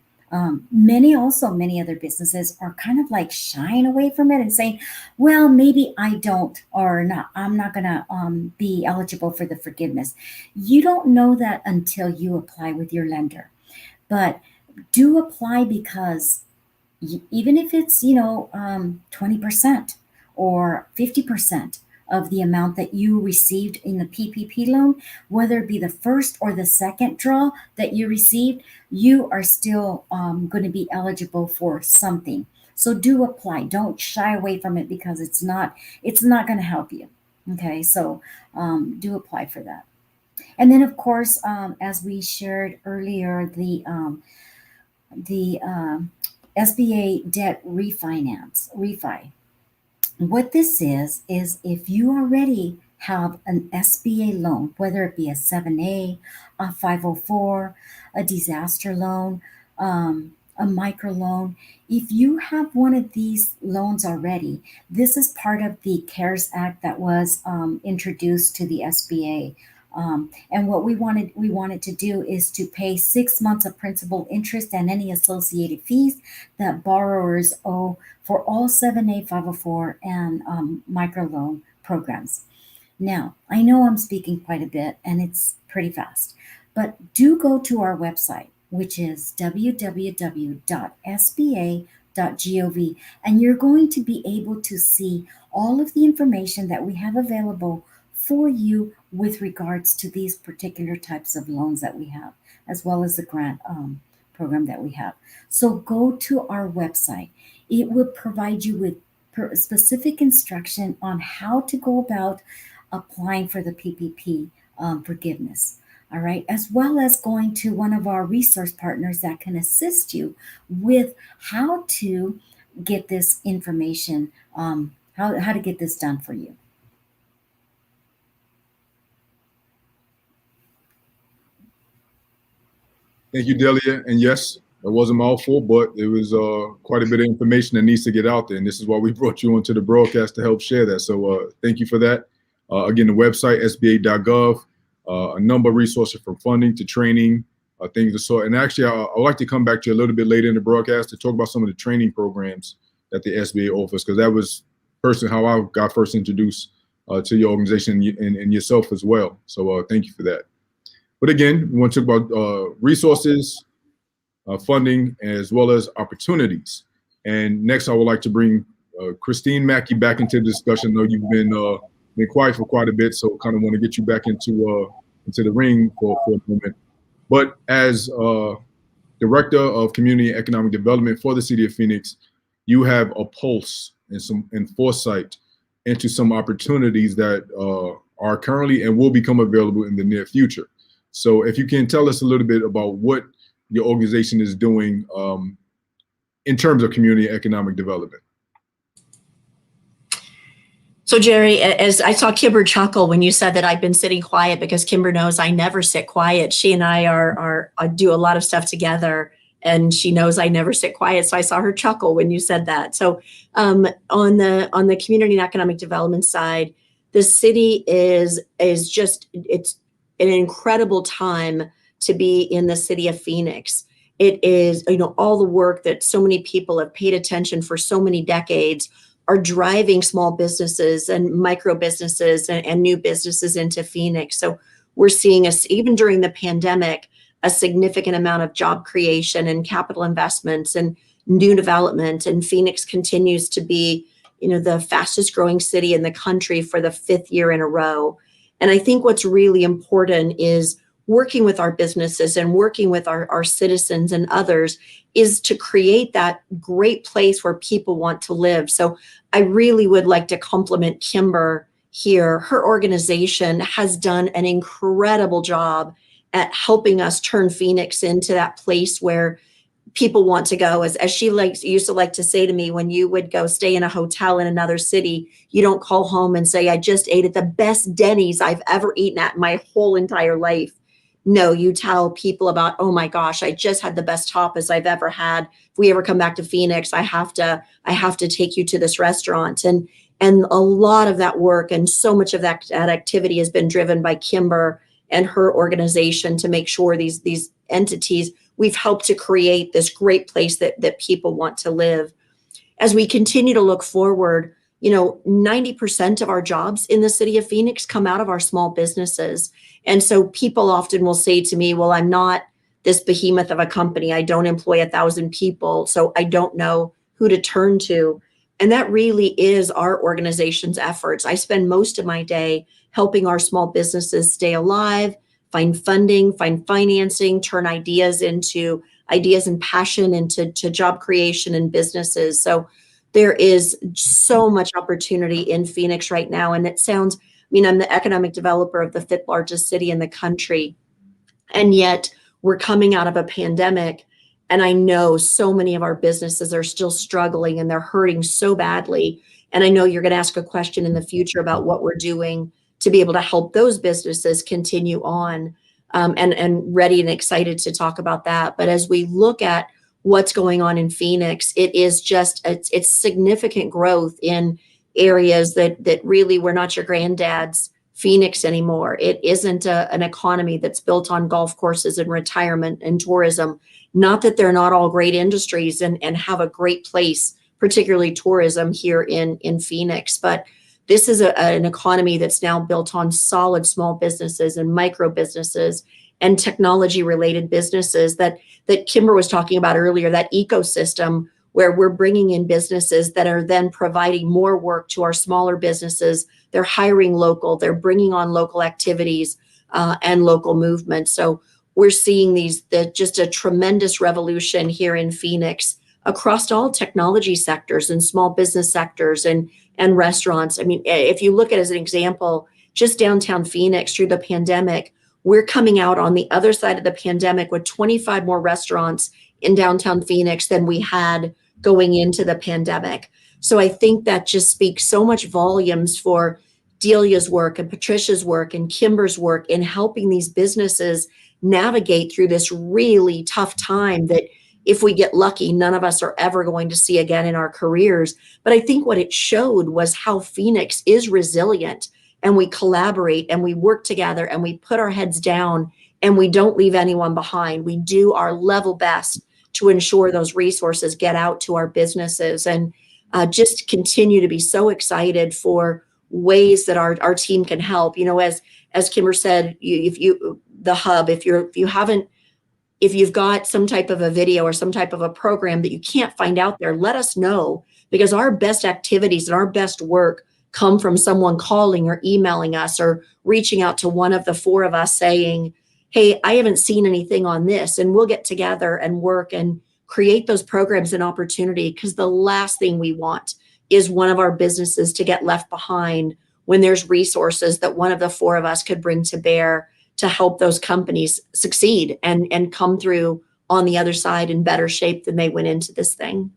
Many other businesses are kind of like shying away from it and saying, well, maybe I don't, or not, I'm not going to be eligible for the forgiveness. You don't know that until you apply with your lender. But do apply, because even if it's, 20% or 50%, of the amount that you received in the PPP loan, whether it be the first or the second draw that you received, you are still going to be eligible for something. So do apply. Don't shy away from it, because it's not going to help you. Okay, so do apply for that. And then, of course, as we shared earlier, the SBA debt refi. What this is if you already have an SBA loan, whether it be a 7A, a 504, a disaster loan, a micro loan, if you have one of these loans already, this is part of the CARES Act that was introduced to the SBA. And what we wanted to do is to pay 6 months of principal, interest, and any associated fees that borrowers owe for all 7A, 504, and microloan programs. Now, I know I'm speaking quite a bit and it's pretty fast, but do go to our website, which is www.sba.gov, and you're going to be able to see all of the information that we have available for you with regards to these particular types of loans that we have, as well as the grant program that we have. So go to our website. It will provide you with specific instruction on how to go about applying for the PPP forgiveness. All right, as well as going to one of our resource partners that can assist you with how to get this information, how to get this done for you. Thank you, Delia. And yes, it wasn't a mouthful, but it was quite a bit of information that needs to get out there. And this is why we brought you onto the broadcast to help share that. So thank you for that. Again, the website, sba.gov, a number of resources from funding to training, things of sort. And actually, I'd like to come back to you a little bit later in the broadcast to talk about some of the training programs that the SBA offers, because that was personally how I got first introduced to your organization and yourself as well. So thank you for that. But again, we want to talk about resources, funding, as well as opportunities. And next, I would like to bring Christine Mackey back into the discussion. I know you've been quiet for quite a bit, so kind of want to get you back into the ring for a moment. But as Director of Community and Economic Development for the City of Phoenix, you have a pulse and foresight into some opportunities that are currently and will become available in the near future. So if you can tell us a little bit about what your organization is doing in terms of community and economic development. So Jerry, as I saw Kimber chuckle when you said that I've been sitting quiet, because Kimber knows I never sit quiet. She and I do a lot of stuff together, and she knows I never sit quiet. So I saw her chuckle when you said that. So on the community and economic development side, the city is just, it's an incredible time to be in the city of Phoenix. It is, all the work that so many people have paid attention for so many decades are driving small businesses and micro businesses and new businesses into Phoenix. So we're seeing even during the pandemic, a significant amount of job creation and capital investments and new development. And Phoenix continues to be, the fastest growing city in the country for the 5th year in a row. And I think what's really important is working with our businesses and working with our citizens and others is to create that great place where people want to live. So I really would like to compliment Kimber here. Her organization has done an incredible job at helping us turn Phoenix into that place where people want to go. As she used to like to say to me, when you would go stay in a hotel in another city, you don't call home and say, I just ate at the best Denny's I've ever eaten at my whole entire life. No, you tell people about, oh my gosh, I just had the best tapas I've ever had. If we ever come back to Phoenix, I have to take you to this restaurant. And a lot of that work and so much of that activity has been driven by Kimber and her organization to make sure these entities, we've helped to create this great place that people want to live. As we continue to look forward, 90% of our jobs in the city of Phoenix come out of our small businesses. And so people often will say to me, well, I'm not this behemoth of a company. I don't employ 1,000 people, so I don't know who to turn to. And that really is our organization's efforts. I spend most of my day helping our small businesses stay alive, find funding, find financing, turn ideas and passion into job creation and businesses. So there is so much opportunity in Phoenix right now. And it sounds, I'm the economic developer of the 5th largest city in the country. And yet we're coming out of a pandemic. And I know so many of our businesses are still struggling and they're hurting so badly. And I know you're going to ask a question in the future about what we're doing to be able to help those businesses continue on, and ready and excited to talk about that. But as we look at what's going on in Phoenix, it is just, it's significant growth in areas that really were not your granddad's Phoenix anymore. It isn't an economy that's built on golf courses and retirement and tourism. Not that they're not all great industries and have a great place, particularly tourism here in Phoenix, but this is an economy that's now built on solid small businesses and micro businesses and technology related businesses that Kimber was talking about earlier, that ecosystem where we're bringing in businesses that are then providing more work to our smaller businesses. They're hiring local, they're bringing on local activities and local movements. So we're seeing just a tremendous revolution here in Phoenix across all technology sectors and small business sectors and restaurants. If you look at, as an example, just downtown Phoenix through the pandemic, we're coming out on the other side of the pandemic with 25 more restaurants in downtown Phoenix than we had going into the pandemic. So I think that just speaks so much volumes for Delia's work and Patricia's work and Kimber's work in helping these businesses navigate through this really tough time that, if we get lucky, none of us are ever going to see again in our careers. But I think what it showed was how Phoenix is resilient, and we collaborate and we work together and we put our heads down and we don't leave anyone behind. We do our level best to ensure those resources get out to our businesses, and just continue to be so excited for ways that our team can help. As Kimber said, if you've got some type of a video or some type of a program that you can't find out there, let us know, because our best activities and our best work come from someone calling or emailing us or reaching out to one of the four of us saying, hey, I haven't seen anything on this. And we'll get together and work and create those programs and opportunity, because the last thing we want is one of our businesses to get left behind when there's resources that one of the four of us could bring to bear to help those companies succeed and come through on the other side in better shape than they went into this thing.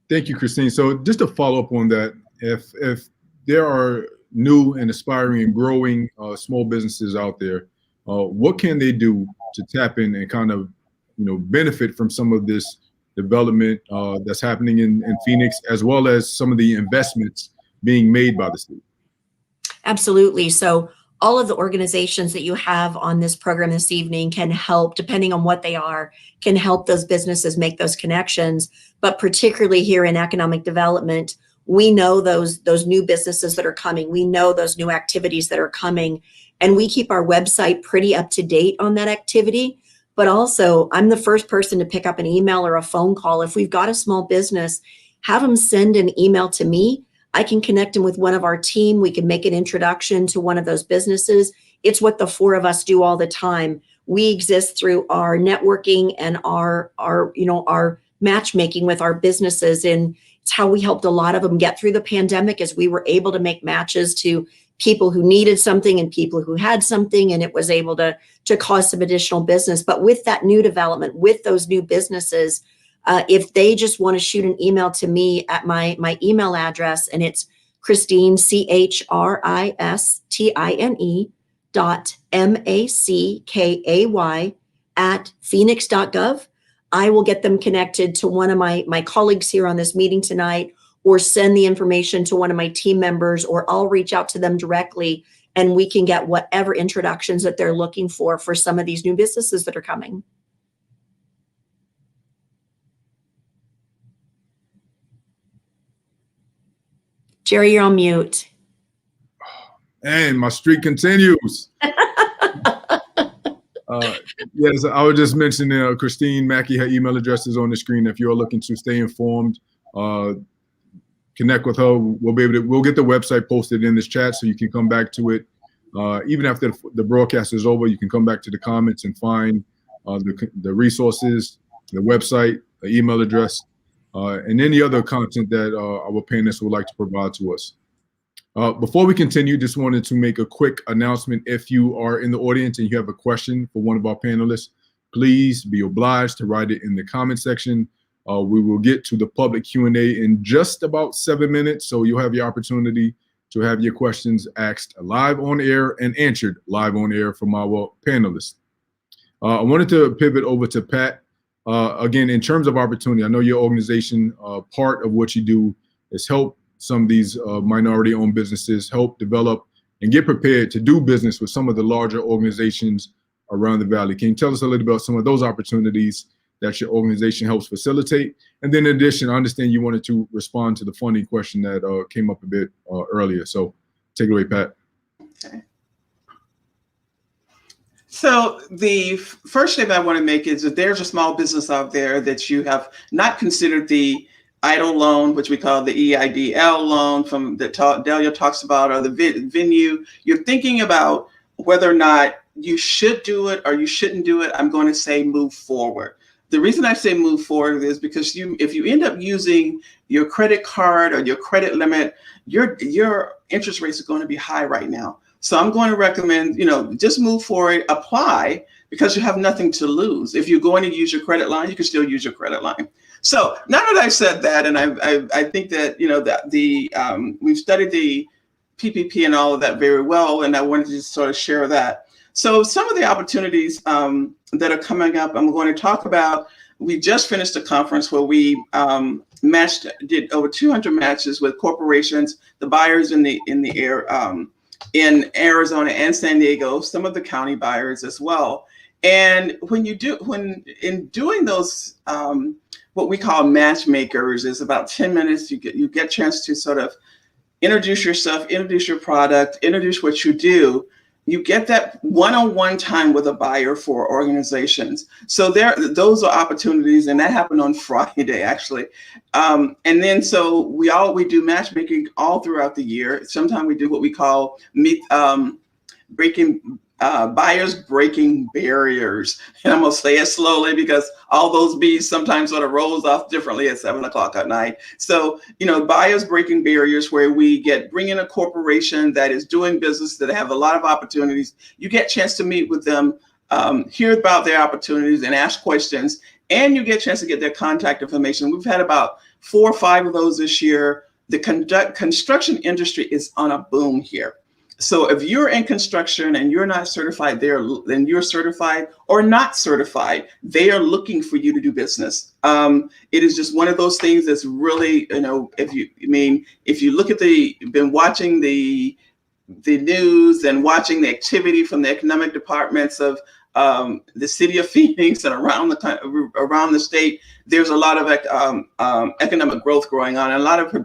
Thank you, Christine. So just to follow up on that, if there are new and aspiring and growing small businesses out there, what can they do to tap in and kind of, benefit from some of this development that's happening in Phoenix, as well as some of the investments being made by the state? Absolutely. So all of the organizations that you have on this program this evening can help, depending on what they are, can help those businesses make those connections. But particularly here in economic development, we know those new businesses that are coming. We know those new activities that are coming. And we keep our website pretty up to date on that activity. But also, I'm the first person to pick up an email or a phone call. If we've got a small business, have them send an email to me. I can connect them with one of our team. We can make an introduction to one of those businesses. It's what the four of us do all the time. We exist through our networking and our matchmaking with our businesses. And it's how we helped a lot of them get through the pandemic, as we were able to make matches to people who needed something and people who had something, and it was able to cause some additional business. But with that new development, with those new businesses, if they just want to shoot an email to me at my email address, and it's Christine, CHRISTINE.MACKAY @phoenix.gov, I will get them connected to one of my colleagues here on this meeting tonight, or send the information to one of my team members, or I'll reach out to them directly, and we can get whatever introductions that they're looking for some of these new businesses that are coming. Jerry, you're on mute. And my streak continues. Yes, I was just mentioning Christine Mackey, her email address is on the screen. If you're looking to stay informed, connect with her. We'll get the website posted in this chat, so you can come back to it. Even after the broadcast is over, you can come back to the comments and find the resources, the website, the email address, and any other content that our panelists would like to provide to us. Before we continue, just wanted to make a quick announcement. If you are in the audience and you have a question for one of our panelists, please be obliged to write it in the comment section. We will get to the public Q&A in just about 7 minutes, so you'll have the opportunity to have your questions asked live on air and answered live on air from our panelists. I wanted to pivot over to Pat. Again, in terms of opportunity, I know your organization, part of what you do is help some of these minority-owned businesses help develop and get prepared to do business with some of the larger organizations around the Valley. Can you tell us a little about some of those opportunities that your organization helps facilitate? And then in addition, I understand you wanted to respond to the funding question that came up a bit earlier. So take it away, Pat. Okay. So the first statement I want to make is that there's a small business out there that you have not considered the EIDL loan, which we call the EIDL loan from that Delia talks about, or the venue. You're thinking about whether or not you should do it or you shouldn't do it. I'm going to say move forward. The reason I say move forward is because if you end up using your credit card or your credit limit, your interest rates are going to be high right now. So I'm going to recommend, just move forward, apply, because you have nothing to lose. If you're going to use your credit line, you can still use your credit line. So now that I've said that, and I think that, we've studied the PPP and all of that very well, and I wanted to just sort of share that. So some of the opportunities that are coming up, I'm going to talk about. We just finished a conference where we did over 200 matches with corporations, the buyers in Arizona and San Diego, some of the county buyers as well. And when in doing those, what we call matchmakers, is about 10 minutes. You get a chance to sort of introduce yourself, introduce your product, introduce what you do. you get that one-on-one time with a buyer for organizations. So those are opportunities, and that happened on Friday actually. And then so we do matchmaking all throughout the year. Sometimes we do what we call buyers breaking barriers. And I'm gonna say it slowly because all those B's sometimes sort of rolls off differently at 7 o'clock at night. So, buyers breaking barriers, where we bring in a corporation that is doing business, that have a lot of opportunities. You get a chance to meet with them, hear about their opportunities and ask questions, and you get a chance to get their contact information. We've had about 4 or 5 of those this year. The construction industry is on a boom here. So if you're in construction and you're not certified there, then you're certified or not certified, they are looking for you to do business. It is just one of those things that's really, if you look at been watching the news and watching the activity from the economic departments of the city of Phoenix and around the state, there's a lot of economic growth going on and a lot of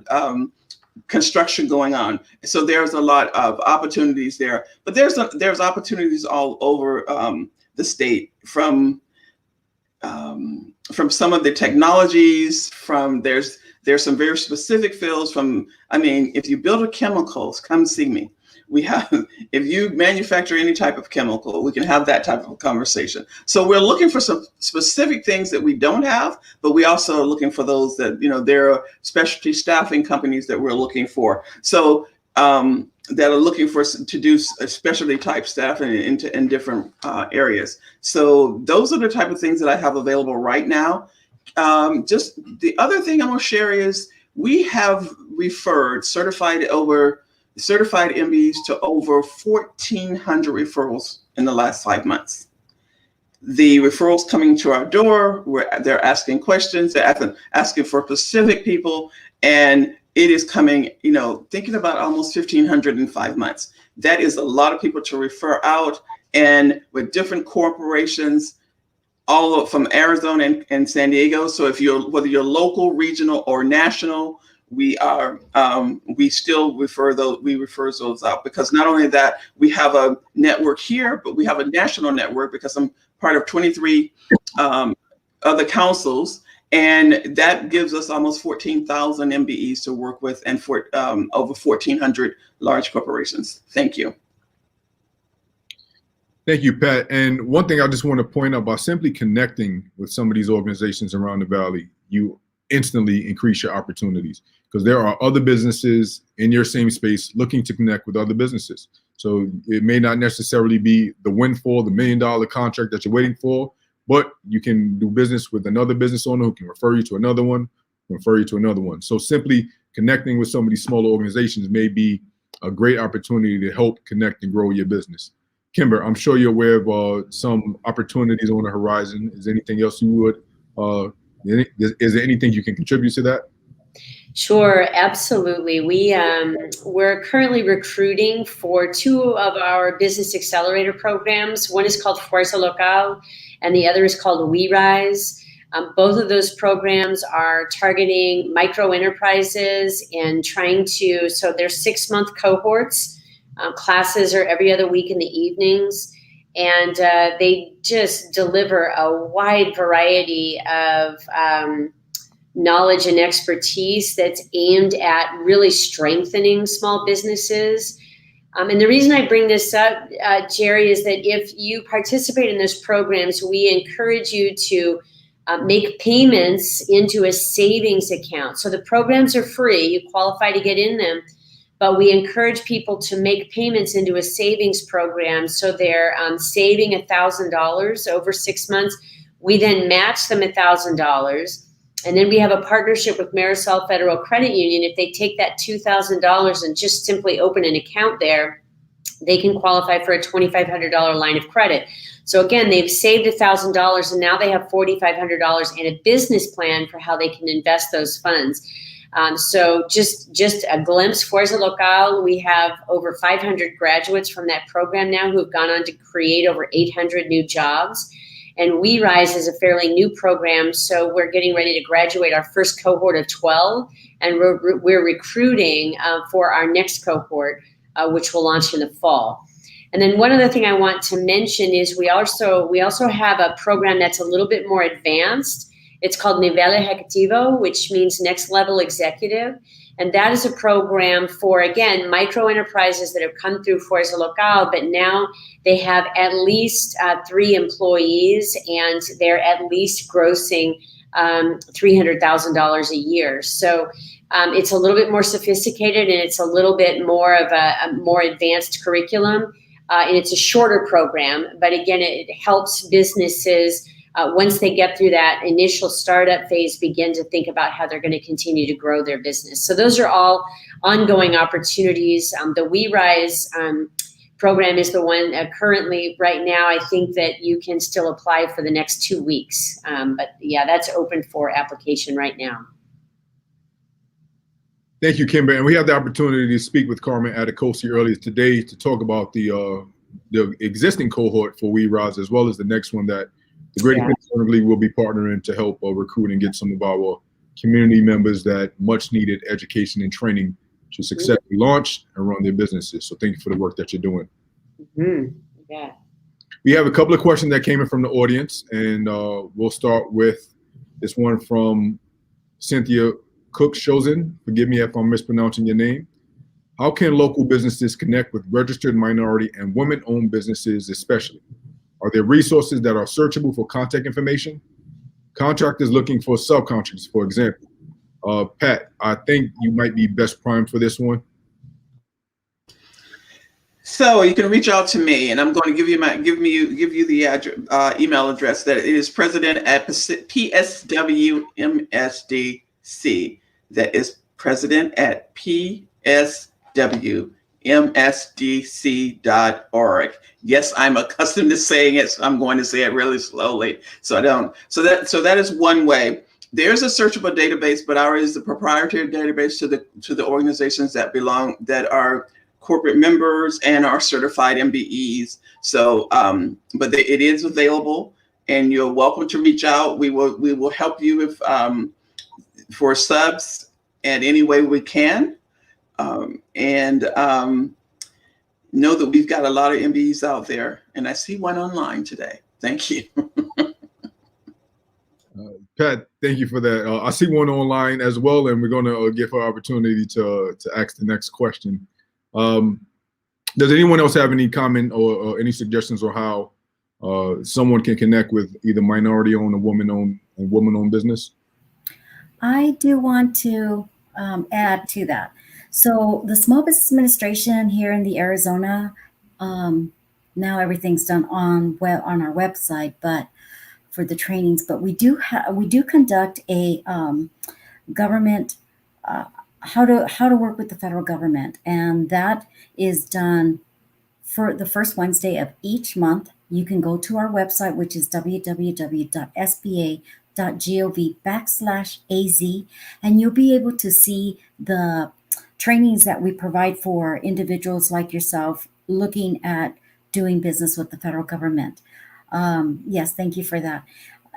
construction going on. So there's a lot of opportunities there, but there's opportunities all over the state from some of the technologies, there's some very specific fields if you build chemicals, come see me. If you manufacture any type of chemical, we can have that type of conversation. So we're looking for some specific things that we don't have, but we also are looking for those that, there are specialty staffing companies that we're looking for. So that are looking to do specialty type staff in different areas. So those are the type of things that I have available right now. Just the other thing I'm gonna share is we have referred certified MBs to over 1,400 referrals in the last 5 months. The referrals coming to our door, they're asking questions, they're asking for specific people, and it is coming, thinking about almost 1,500 in 5 months. That is a lot of people to refer out, and with different corporations, all from Arizona and San Diego. So whether you're local, regional, or national, we still refer those out, because not only that, we have a network here, but we have a national network because I'm part of 23 other councils, and that gives us almost 14,000 MBEs to work with, and for over 1,400 large corporations. Thank you. Thank you, Pat. And one thing I just want to point out, by simply connecting with some of these organizations around the Valley, you instantly increase your opportunities, because there are other businesses in your same space looking to connect with other businesses. So it may not necessarily be the windfall, the $1 million contract that you're waiting for, but you can do business with another business owner who can refer you to another one, So simply connecting with some of these smaller organizations may be a great opportunity to help connect and grow your business. Kimber, I'm sure you're aware of some opportunities on the horizon. Is there anything else is there anything you can contribute to that? Sure, absolutely. We're currently recruiting for 2 of our business accelerator programs. One is called Fuerza Local, and the other is called We Rise. Both of those programs are targeting micro enterprises and so they're 6-month cohorts. Classes are every other week in the evenings, and they just deliver a wide variety of knowledge and expertise that's aimed at really strengthening small businesses. And the reason I bring this up, Jerry, is that if you participate in those programs, we encourage you to make payments into a savings account. So the programs are free, you qualify to get in them, but we encourage people to make payments into a savings program. So they're saving $1,000 over 6 months. We then match them $1,000. And then we have a partnership with Marisol Federal Credit Union. If they take that $2,000 and just simply open an account there, they can qualify for a $2,500 line of credit. So again, they've saved $1,000, and now they have $4,500 and a business plan for how they can invest those funds. So just a glimpse, Fuerza Local, we have over 500 graduates from that program now who have gone on to create over 800 new jobs. And We Rise is a fairly new program, so we're getting ready to graduate our first cohort of 12, and we're recruiting for our next cohort, which will launch in the fall. And then one other thing I want to mention is we also have a program that's a little bit more advanced. It's called Nivel Ejecutivo, which means next level executive. And that is a program for, again, micro enterprises that have come through Fuerza Local, but now they have at least 3 employees and they're at least grossing $300,000 a year. So it's a little bit more sophisticated and it's a little bit more of a more advanced curriculum. And it's a shorter program, but again, it helps businesses once they get through that initial startup phase, begin to think about how they're going to continue to grow their business. So those are all ongoing opportunities. The We Rise program is the one currently right now. I think that you can still apply for the next 2 weeks. But yeah, that's open for application right now. Thank you, Kimber. And we have the opportunity to speak with Carmen Attikossie earlier today to talk about the existing cohort for We Rise, as well as the next one that the Greater Phoenix Urban League will be partnering to help recruit and get some of our community members that much needed education and training to successfully launch and run their businesses. So thank you for the work that you're doing. Yeah. We have a couple of questions that came in from the audience, and we'll start with this one from Cynthia Cook-Shozen. Forgive me if I'm mispronouncing your name. How can local businesses connect with registered minority and women-owned businesses especially? Are there resources that are searchable for contact information? Contractors looking for subcontractors, for example. Pat, I think you might be best primed for this one. So you can reach out to me, and I'm going to give you the email address. That is president at PSWMSDC. That is president at PSWMSDC.org. Yes, I'm accustomed to saying it, so I'm going to say it really slowly. So that is one way. There's a searchable database, but ours is the proprietary database to the organizations that are corporate members and are certified MBEs. So, but it is available, and you're welcome to reach out. We will help you if for subs in any way we can, and know that we've got a lot of MBEs out there, and I see one online today. Thank you. Pat, thank you for that. I see one online as well, and we're going to give her opportunity to ask the next question. Does anyone else have any comment or any suggestions on how someone can connect with either minority-owned or woman-owned business? I do want to add to that. So the Small Business Administration here in the Arizona, now everything's done on our website, but for the trainings. But we do conduct a government how to work with the federal government, and that is done for the first Wednesday of each month. You can go to our website, which is www.sba.gov/AZ, and you'll be able to see the trainings that we provide for individuals like yourself looking at doing business with the federal government. Yes, thank you for that.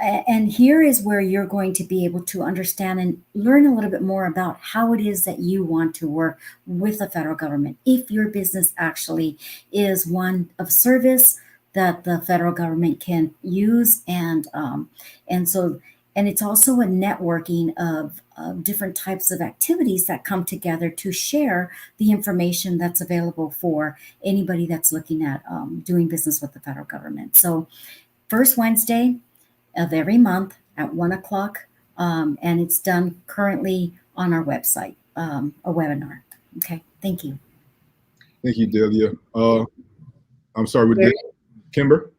And here is where you're going to be able to understand and learn a little bit more about how it is that you want to work with the federal government. If your business actually is one of service that the federal government can use, and it's also a networking of different types of activities that come together to share the information that's available for anybody that's looking at doing business with the federal government. So first Wednesday of every month at 1 o'clock, and it's done currently on our website, a webinar. Okay, thank you. Thank you, Delia. I'm sorry, with Kimber?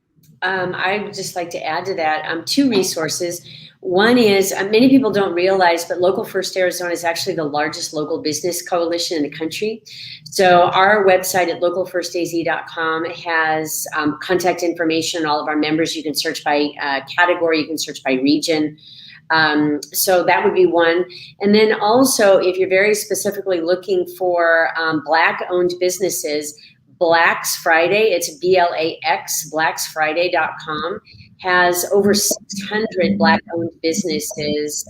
I would just like to add to that 2 resources. One is, many people don't realize, but Local First Arizona is actually the largest local business coalition in the country. So our website at localfirstaz.com has contact information, all of our members. You can search by category, you can search by region. So that would be one. And then also, if you're very specifically looking for Black-owned businesses, Black's Friday, it's BLAX, blacksfriday.com, has over 600 Black-owned businesses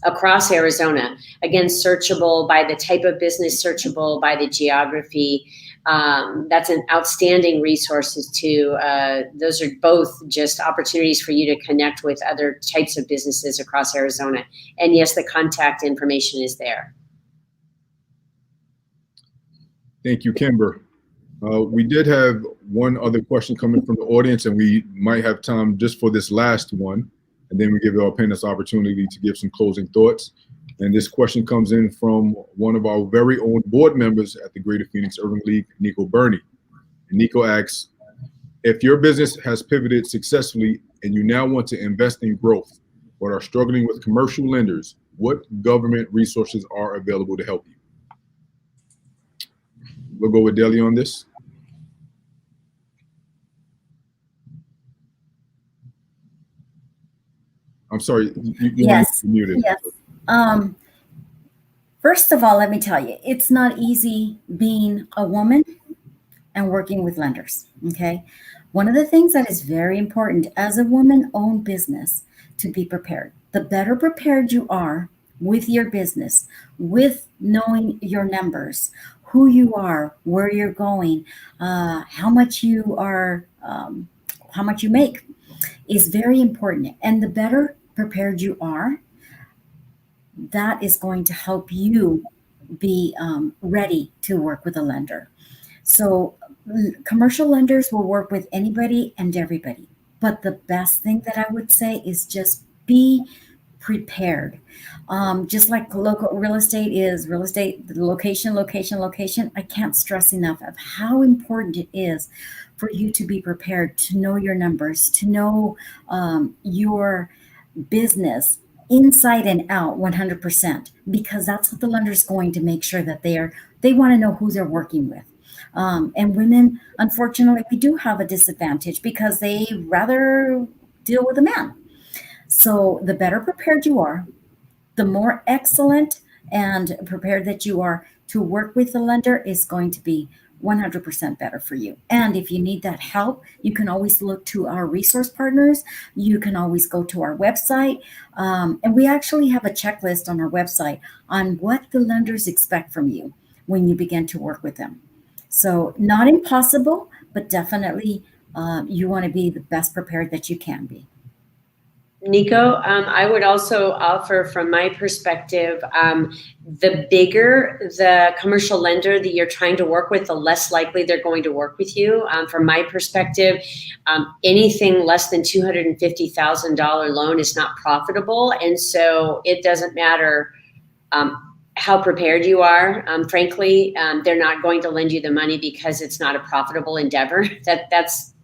across Arizona. Again, searchable by the type of business, searchable by the geography. that's an outstanding resources too. Those are both just opportunities for you to connect with other types of businesses across Arizona. And yes, the contact information is there. Thank you, Kimber. We did have one other question coming from the audience, and we might have time just for this last one, and then we give our panelists opportunity to give some closing thoughts. And this question comes in from one of our very own board members at the Greater Phoenix Urban League, Nico Burney. And Nico asks, if your business has pivoted successfully and you now want to invest in growth, but are struggling with commercial lenders, what government resources are available to help you? We'll go with Delia on this. I'm sorry, you Yes. muted. Yes. First of all, let me tell you, it's not easy being a woman and working with lenders, okay? One of the things that is very important as a woman-owned business to be prepared. The better prepared you are with your business, with knowing your numbers, who you are, where you're going, how much you make is very important. And the better prepared you are, that is going to help you be ready to work with a lender. So commercial lenders will work with anybody and everybody. But the best thing that I would say is just be prepared. Just like local real estate is real estate, the location. I can't stress enough of how important it is for you to be prepared, to know your numbers, to know your business inside and out 100%, because that's what the lender is going to make sure that they want to know who they're working with. And women, unfortunately, we do have a disadvantage because they rather deal with a man. So the better prepared you are, the more excellent and prepared that you are to work with the lender is going to be 100% better for you. And if you need that help, you can always look to our resource partners. You can always go to our website. And we actually have a checklist on our website on what the lenders expect from you when you begin to work with them. So not impossible, but definitely you want to be the best prepared that you can be. Nico, I would also offer from my perspective, the bigger the commercial lender that you're trying to work with, the less likely they're going to work with you. From my perspective, anything less than $250,000 loan is not profitable. And so it doesn't matter how prepared you are. Frankly, they're not going to lend you the money because it's not a profitable endeavor. That's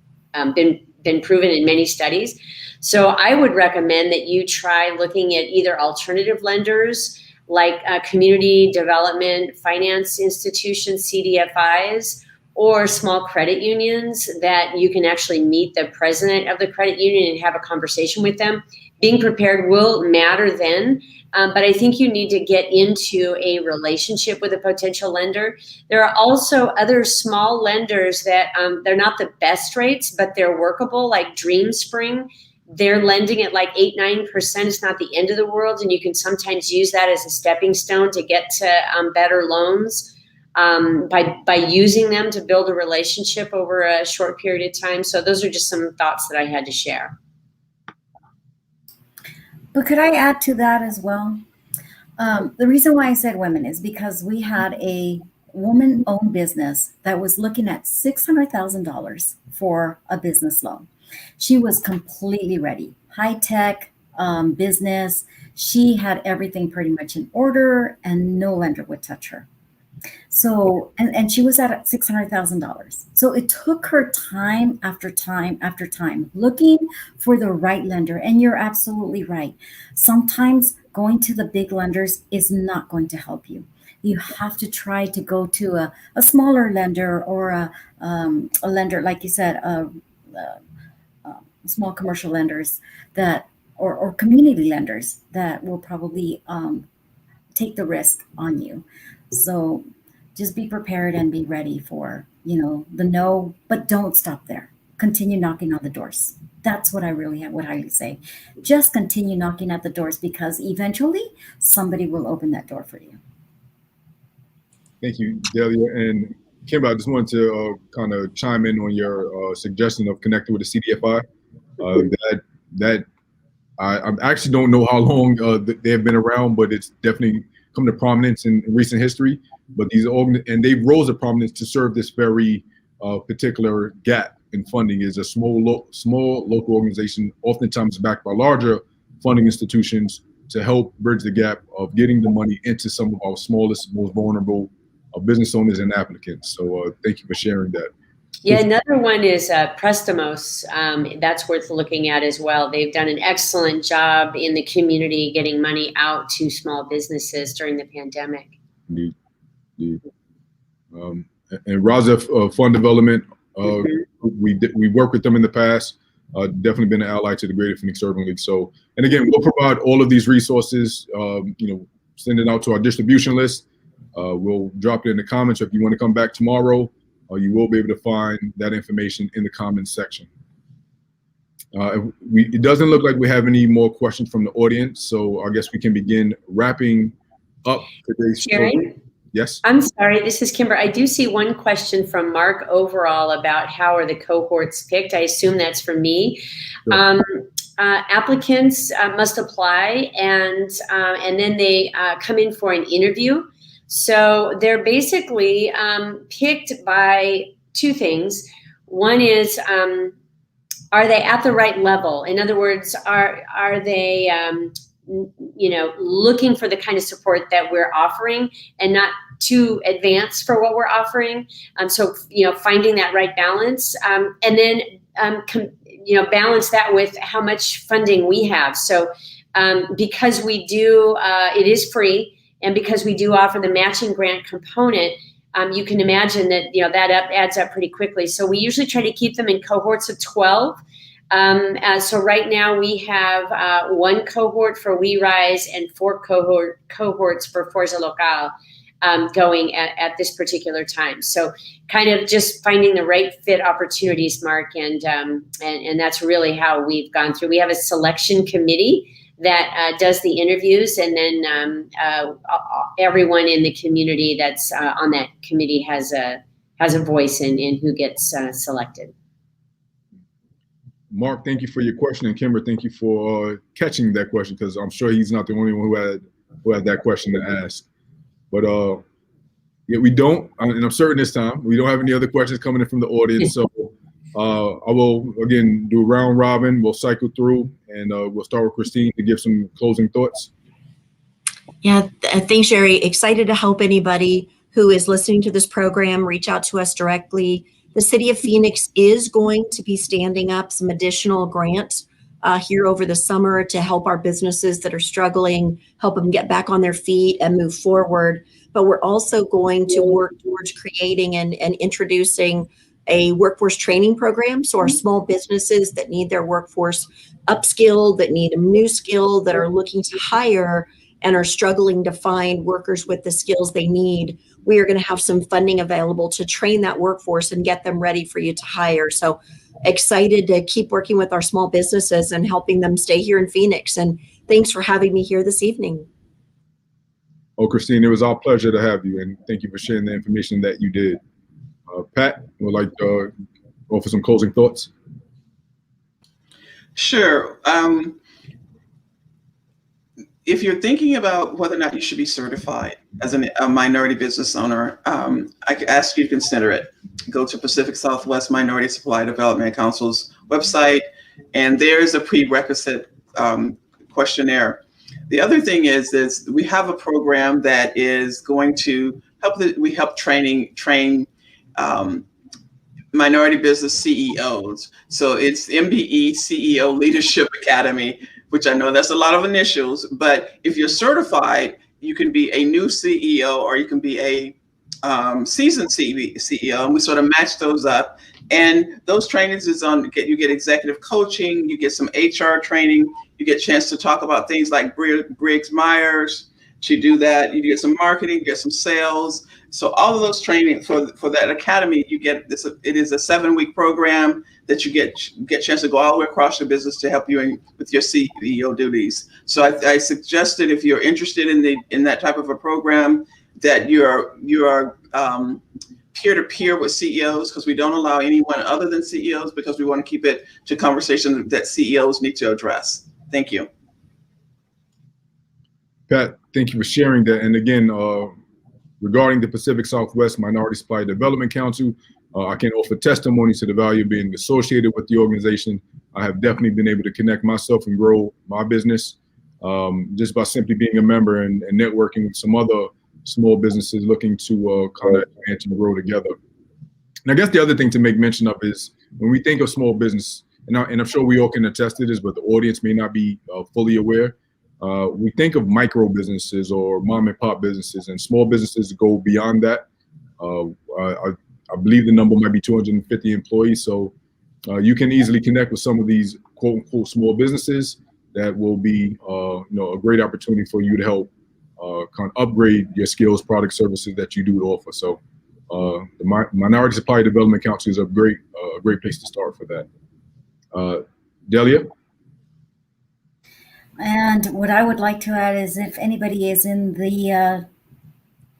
been proven in many studies. So I would recommend that you try looking at either alternative lenders like community development finance institutions, CDFIs, or small credit unions that you can actually meet the president of the credit union and have a conversation with them. Being prepared will matter then, but I think you need to get into a relationship with a potential lender. There are also other small lenders that they're not the best rates, but they're workable, like DreamSpring. They're lending at like 8-9%. It's not the end of the world, and you can sometimes use that as a stepping stone to get to better loans by using them to build a relationship over a short period of time. So those are just some thoughts that I had to share. But could I add to that as well? The reason why I said women is because we had a woman-owned business that was looking at $600,000 for a business loan. She was completely ready, high-tech business. She had everything pretty much in order, and no lender would touch her. So, and she was at $600,000. So it took her time after time after time looking for the right lender. And you're absolutely right. Sometimes going to the big lenders is not going to help you. You have to try to go to a smaller lender or a lender, like you said, small commercial lenders that, or community lenders that will probably take the risk on you. So just be prepared and be ready for, the no, but don't stop there. Continue knocking on the doors. That's what I really would highly say. Just continue knocking at the doors, because eventually somebody will open that door for you. Thank you, Delia. And Kimber, I just wanted to kind of chime in on your suggestion of connecting with the CDFI. I actually don't know how long they have been around, but it's definitely come to prominence in recent history. But and they rose to prominence to serve this very particular gap in funding. Is a small local organization, oftentimes backed by larger funding institutions, to help bridge the gap of getting the money into some of our smallest, most vulnerable business owners and applicants. So thank you for sharing that. Yeah, another one is Prestamos. That's worth looking at as well. They've done an excellent job in the community getting money out to small businesses during the pandemic. Indeed. And Raza Fund Development, we worked with them in the past. Definitely been an ally to the Greater Phoenix Urban League. So, and again, we'll provide all of these resources. Send it out to our distribution list. We'll drop it in the comments. If you want to come back tomorrow, you will be able to find that information in the comments section. It doesn't look like we have any more questions from the audience, so I guess we can begin wrapping up today's program. Yes. I'm sorry, this is Kimber. I do see one question from Mark Overall about how are the cohorts picked. I assume that's for me. Sure. Applicants must apply, and then they come in for an interview. So they're basically picked by two things. One is, are they at the right level? In other words, are they looking for the kind of support that we're offering and not too advanced for what we're offering? So finding that right balance, and then balance that with how much funding we have. So because we do, it is free. And because we do offer the matching grant component, you can imagine that that adds up pretty quickly. So we usually try to keep them in cohorts of 12. So right now we have one cohort for We Rise and 4 cohorts for Forza Local going at this particular time. So kind of just finding the right fit opportunities, Mark, and that's really how we've gone through. We have a selection committee that does the interviews, and then everyone in the community that's on that committee has a voice in who gets selected. Mark, thank you for your question, and Kimber, thank you for catching that question, because I'm sure he's not the only one who had that question to ask. But yeah, we don't, and I'm certain this time we don't have any other questions coming in from the audience. So I will again do a round robin. We'll cycle through, and we'll start with Christine to give some closing thoughts. Yeah, thanks, Jerry. Excited to help anybody who is listening to this program. Reach out to us directly. The City of Phoenix is going to be standing up some additional grants here over the summer to help our businesses that are struggling, help them get back on their feet and move forward. But we're also going to work towards creating and introducing a workforce training program. So our small businesses that need their workforce upskilled, that need a new skill, that are looking to hire and are struggling to find workers with the skills they need, we are going to have some funding available to train that workforce and get them ready for you to hire. So excited to keep working with our small businesses and helping them stay here in Phoenix. And thanks for having me here this evening. Oh, Christine, it was our pleasure to have you, and thank you for sharing the information that you did. Pat, would like to offer some closing thoughts? Sure. If you're thinking about whether or not you should be certified as a minority business owner, I could ask you to consider it. Go to Pacific Southwest Minority Supply Development Council's website, and there's a prerequisite questionnaire. The other thing is we have a program that is going to help train minority business CEOs. So it's MBE CEO Leadership Academy, which I know that's a lot of initials, but if you're certified, you can be a new CEO or you can be a seasoned CEO, and we sort of match those up. And those trainings is you get executive coaching, you get some HR training, you get a chance to talk about things like Briggs Myers. To do that, you get some marketing, you get some sales. So all of those training for that academy, you get this. It is a 7-week program that you get a chance to go all the way across your business to help you with your CEO duties. So I suggested, if you're interested in that type of a program, that you are peer-to-peer with CEOs, because we don't allow anyone other than CEOs, because we want to keep it to conversations that CEOs need to address. Thank you. Pat, thank you for sharing that. And again, regarding the Pacific Southwest Minority Supply Development Council, I can offer testimony to the value of being associated with the organization. I have definitely been able to connect myself and grow my business just by simply being a member and networking with some other small businesses looking to kind of advance and grow together. And I guess the other thing to make mention of is when we think of small business, and I'm sure we all can attest to this, but the audience may not be fully aware. We think of micro businesses or mom and pop businesses, and small businesses go beyond that. I believe the number might be 250 employees. So you can easily connect with some of these quote unquote small businesses that will be a great opportunity for you to help kind of upgrade your skills, product, services that you do offer. So the Minority Supply Development Council is a great place to start for that. Delia? And what I would like to add is if anybody is in the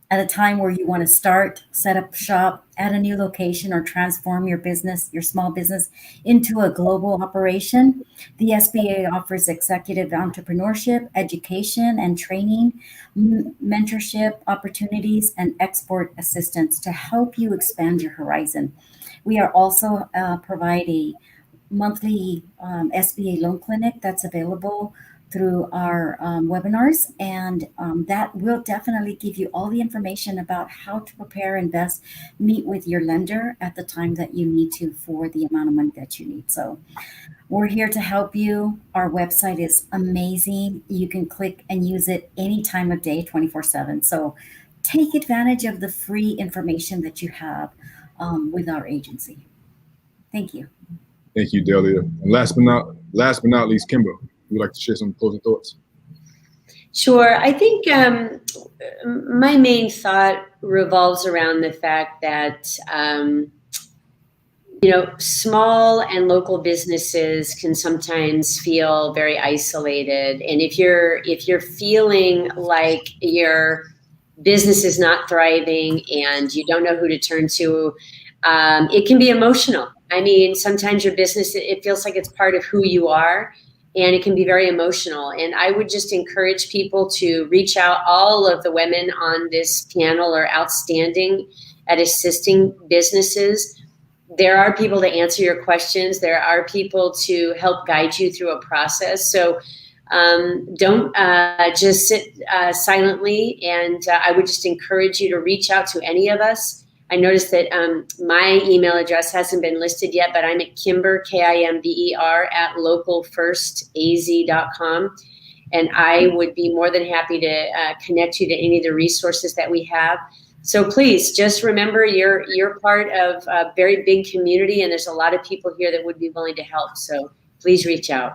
at a time where you want to start, set up shop at a new location, or transform your business, your small business, into a global operation, the SBA offers executive entrepreneurship, education and training, mentorship opportunities, and export assistance to help you expand your horizon. We are also provide a monthly SBA loan clinic that's available through our webinars, and that will definitely give you all the information about how to prepare, invest, meet with your lender at the time that you need to for the amount of money that you need. So we're here to help you. Our website is amazing. You can click and use it any time of day, 24/7. So take advantage of the free information that you have with our agency. Thank you. Thank you, Delia. And last but not least, Kimber, would you like to share some closing thoughts? Sure. I think my main thought revolves around the fact that, small and local businesses can sometimes feel very isolated. And if you're feeling like your business is not thriving and you don't know who to turn to, it can be emotional. I mean, sometimes your business, it feels like it's part of who you are, and it can be very emotional. And I would just encourage people to reach out. All of the women on this panel are outstanding at assisting businesses. There are people to answer your questions. There are people to help guide you through a process. So don't just sit silently. And I would just encourage you to reach out to any of us. I noticed that my email address hasn't been listed yet, but I'm at Kimber, Kimber, at localfirstaz.com. And I would be more than happy to connect you to any of the resources that we have. So please just remember you're part of a very big community, and there's a lot of people here that would be willing to help. So please reach out.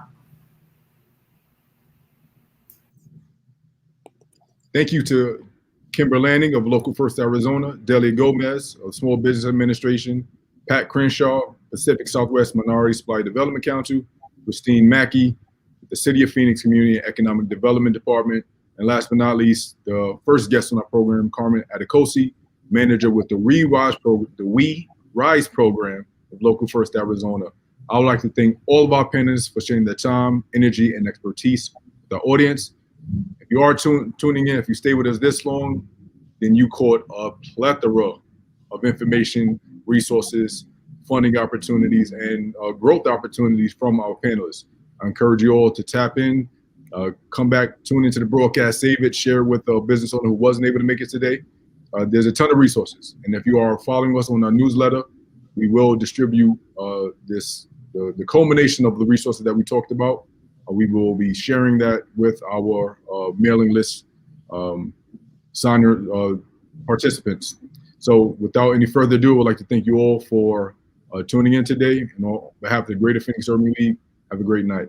Thank you to Kimber Lanning of Local First Arizona, Delia Gomez of Small Business Administration, Pat Crenshaw, Pacific Southwest Minority Supply Development Council, Christine Mackey, the City of Phoenix Community and Economic Development Department, and last but not least, the first guest on our program, Carmen Attikossie, manager with the We Rise program of Local First Arizona. I would like to thank all of our panelists for sharing their time, energy, and expertise with the audience. If you are tuning in, if you stay with us this long, then you caught a plethora of information, resources, funding opportunities, and growth opportunities from our panelists. I encourage you all to tap in, come back, tune into the broadcast, save it, share it with a business owner who wasn't able to make it today. There's a ton of resources. And if you are following us on our newsletter, we will distribute the culmination of the resources that we talked about. We will be sharing that with our mailing list signer participants. So without any further ado, I'd like to thank you all for tuning in today. And on behalf of the Greater Phoenix Urban League, have a great night.